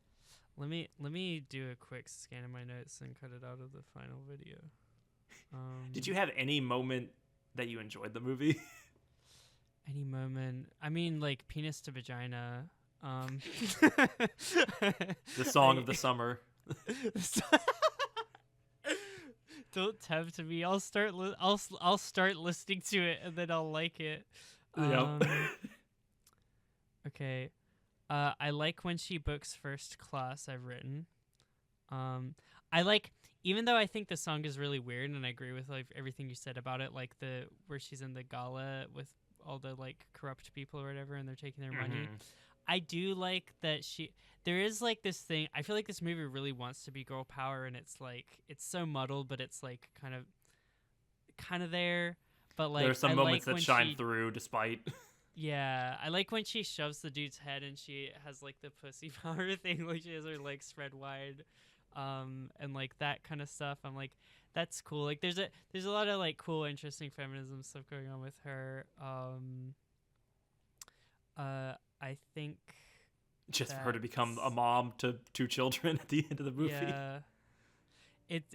Let me do a quick scan of my notes and cut it out of the final video. Did you have any moment that you enjoyed the movie? Any moment? I mean, like penis to vagina. The song of the summer. Don't tempt me. I'll start listening to it and then I'll like it. Yep. Okay. I like when she books first class. I've written. I like, even though I think the song is really weird, and I agree with like everything you said about it, like where she's in the gala with all the like corrupt people or whatever, and they're taking their money. I do like that there is like this thing. I feel like this movie really wants to be girl power, and it's like it's so muddled, but it's like kind of there. But like there are some moments like that shine through despite. Yeah, I like when she shoves the dude's head and she has like the pussy power thing, like she has her legs spread wide, and like that kind of stuff. I'm like, that's cool. Like there's a lot of like cool, interesting feminism stuff going on with her. I think just for her to become a mom to 2 children at the end of the movie.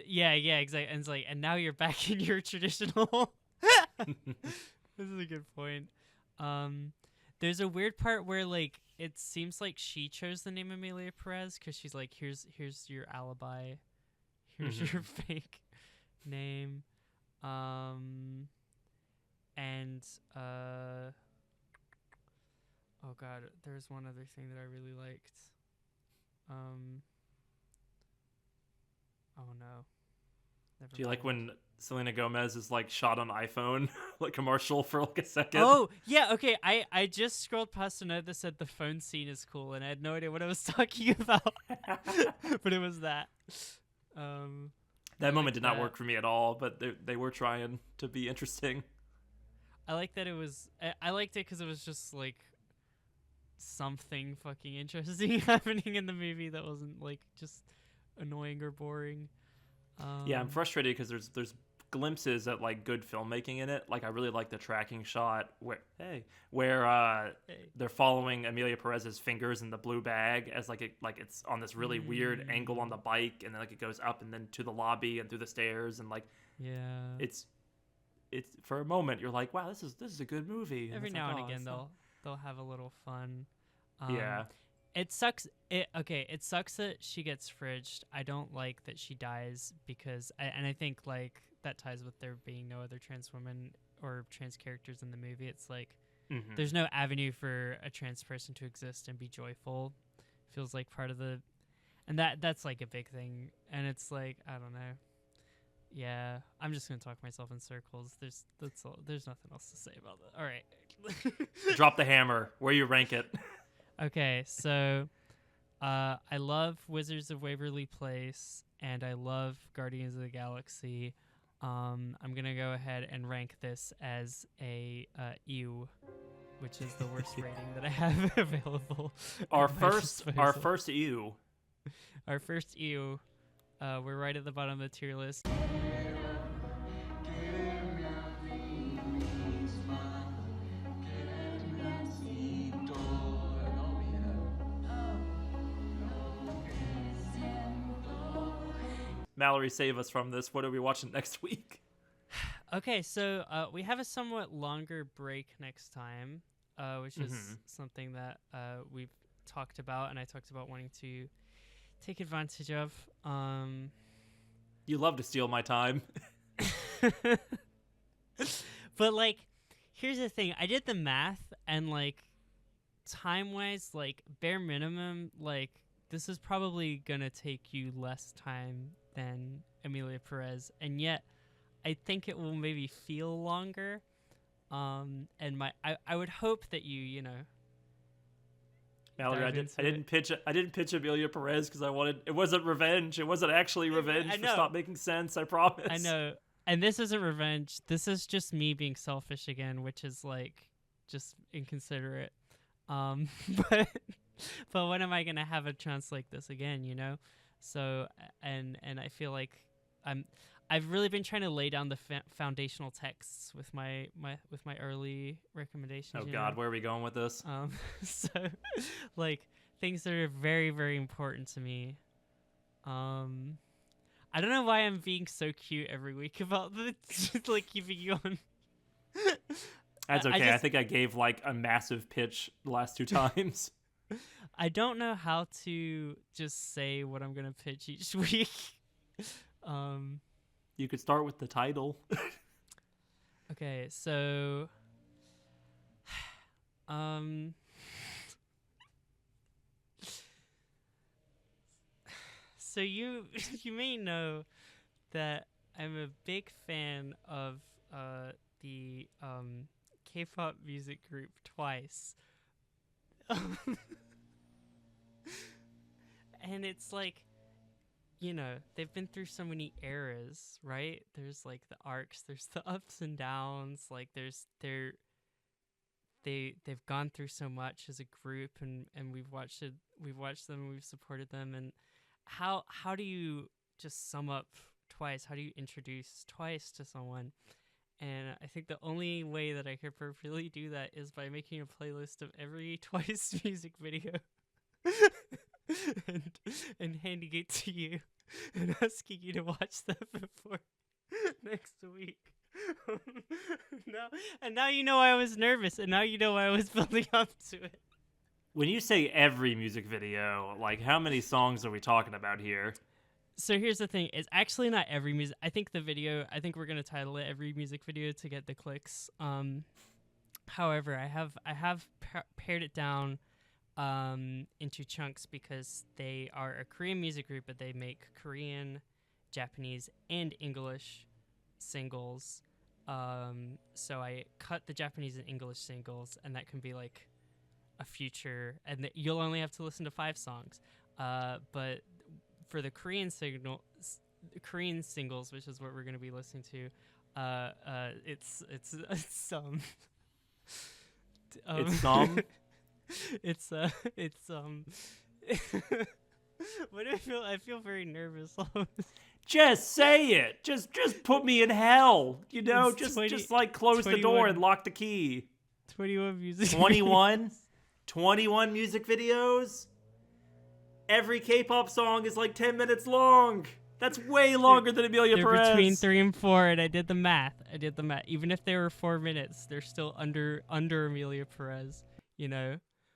Yeah, exactly. And it's like, and now you're back in your traditional. This is a good point. There's a weird part where like it seems like she chose the name Emilia Pérez because she's like, here's your alibi, here's your fake name, and oh god, there's one other thing that I really liked. Oh no. Never Do you mind. like when Selena Gomez is like shot on iPhone, like commercial for like a second? Oh, yeah, okay. I just scrolled past a note that said the phone scene is cool, and I had no idea what I was talking about. But it was that. That moment did not work for me at all, but they were trying to be interesting. I like that it was... I liked it because it was just like... something fucking interesting happening in the movie that wasn't like just annoying or boring. Yeah, I'm frustrated because there's glimpses at like good filmmaking in it. Like I really like the tracking shot where they're following Emilia Perez's fingers in the blue bag as it's on this really weird angle on the bike, and then like it goes up and then to the lobby and through the stairs, and like it's for a moment you're like, wow, this is a good movie. Every now and again they'll have a little fun. Yeah. It sucks. It sucks that she gets fridged. I don't like that she dies because I think like that ties with there being no other trans women or trans characters in the movie. It's like there's no avenue for a trans person to exist and be joyful. Feels like part of the, and that's like a big thing. And it's like, I don't know. Yeah, I'm just gonna talk myself in circles. There's nothing else to say about that. All right. Drop the hammer. Where you rank it? Okay, so I love Wizards of Waverly Place and I love Guardians of the Galaxy. I'm gonna go ahead and rank this as a ew, which is the worst rating that I have available. Our first ew. Our first ew. We're right at the bottom of the tier list. Mallory, save us from this. What are we watching next week? Okay, so we have a somewhat longer break next time, which is something that we've talked about, and I talked about wanting to take advantage of. You love to steal my time. But, like, here's the thing. I did the math, and, like, time-wise, like, bare minimum, like, this is probably going to take you less time than Emilia Perez, and yet I think it will maybe feel longer. And I would hope that you know. Mallory, I didn't pitch Emilia Perez because it wasn't revenge. It wasn't actually revenge for Stop Making Sense. I promise. I know, and this isn't revenge. This is just me being selfish again, which is like just inconsiderate. But when am I gonna have a chance like this again? You know. So and I feel like I've really been trying to lay down the foundational texts with my early recommendations. Oh God, where are we going with this? So like things that are very, very important to me. I don't know why I'm being so cute every week about the like keeping you on. That's okay. I think I gave like a massive pitch the last two times. I don't know how to just say what I'm gonna pitch each week. You could start with the title. Okay, so so you may know that I'm a big fan of the K-pop music group Twice. And it's like, you know, they've been through so many eras, right? There's like the arcs, there's the ups and downs, like they've gone through so much as a group, and we've watched them, we've supported them. And how do you just sum up Twice? How do you introduce Twice to someone? And I think the only way that I could appropriately do that is by making a playlist of every Twice music video and handing it to you and asking you to watch that before next week. Now you know I was nervous, and now you know I was building up to it. When you say every music video, like how many songs are we talking about here? So here's the thing. It's actually not every music. I think we're going to title it every music video to get the clicks. However, I have pared it down into chunks because they are a Korean music group, but they make Korean, Japanese, and English singles. So I cut the Japanese and English singles, and that can be like a future, and you'll only have to listen to 5 songs. But for the Korean singles, which is what we're going to be listening to, it's some. It's some. it's what do I feel? I feel very nervous. Just say it. Just put me in hell. You know, It's just like close the door 21 and lock the key. 21 music. 21? 21 music videos? Every K-pop song is like 10 minutes long. That's way longer than Emilia They're Pérez. between 3 and 4, and I did the math. Even if they were 4 minutes, they're still under Emilia Pérez, you know?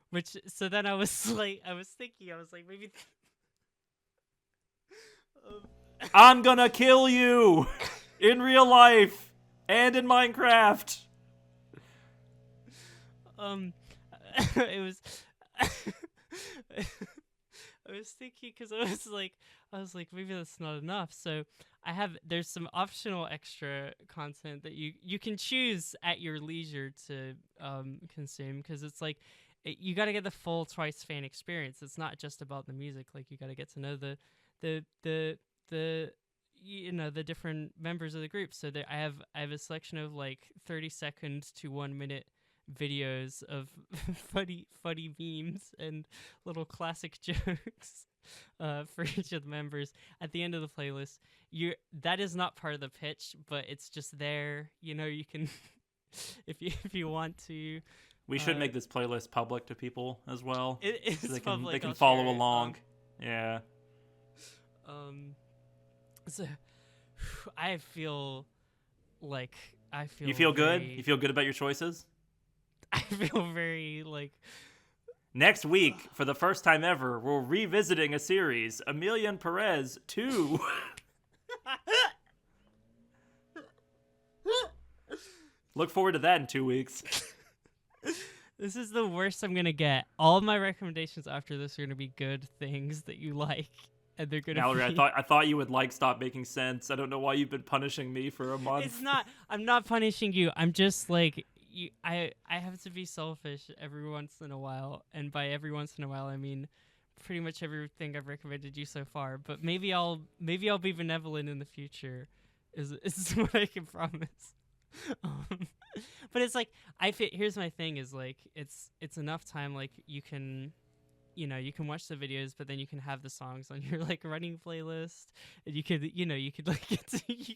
Which, so then I was like, maybe... I'm gonna kill you in real life and in Minecraft. It was... I was thinking, because I was like, maybe that's not enough. So there's some optional extra content that you can choose at your leisure to consume, because it's like you got to get the full Twice fan experience. It's not just about the music. Like, you got to get to know the you know, the different members of the group. So I have a selection of like 30 seconds to 1 minute videos of funny memes and little classic jokes for each of the members at the end of the playlist. That is not part of the pitch, but it's just there. You know, you can if you want to. We should make this playlist public to people as well. It is so public. They can I'll follow share it. along. Yeah. So I feel You feel good? very- You feel good about your choices? I feel very like Next week, for the first time ever, we're revisiting a series, Emilia and Pérez 2. Look forward to that in 2 weeks. this is the worst I'm gonna get. All of my recommendations after this are gonna be good things that you like, and they're gonna Mallory, be... I thought you would like Stop Making Sense. I don't know why you've been punishing me for a month. It's not. I'm not punishing you. I'm just like you. I have to be selfish every once in a while, and by every once in a while, I mean pretty much everything I've recommended you so far. But maybe I'll be benevolent in the future. Is what I can promise. But it's like here's my thing is like it's enough time, like you can watch the videos, but then you can have the songs on your like running playlist, and you could like you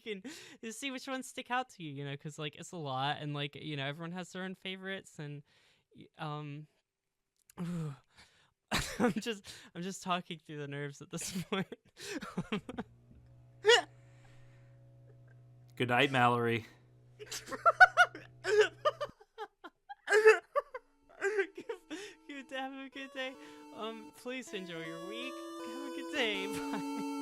can see which ones stick out to you, because like it's a lot, and like everyone has their own favorites, and I'm just talking through the nerves at this point. Good night, Mallory. Have a good day. Please enjoy your week. Have a good day. Bye.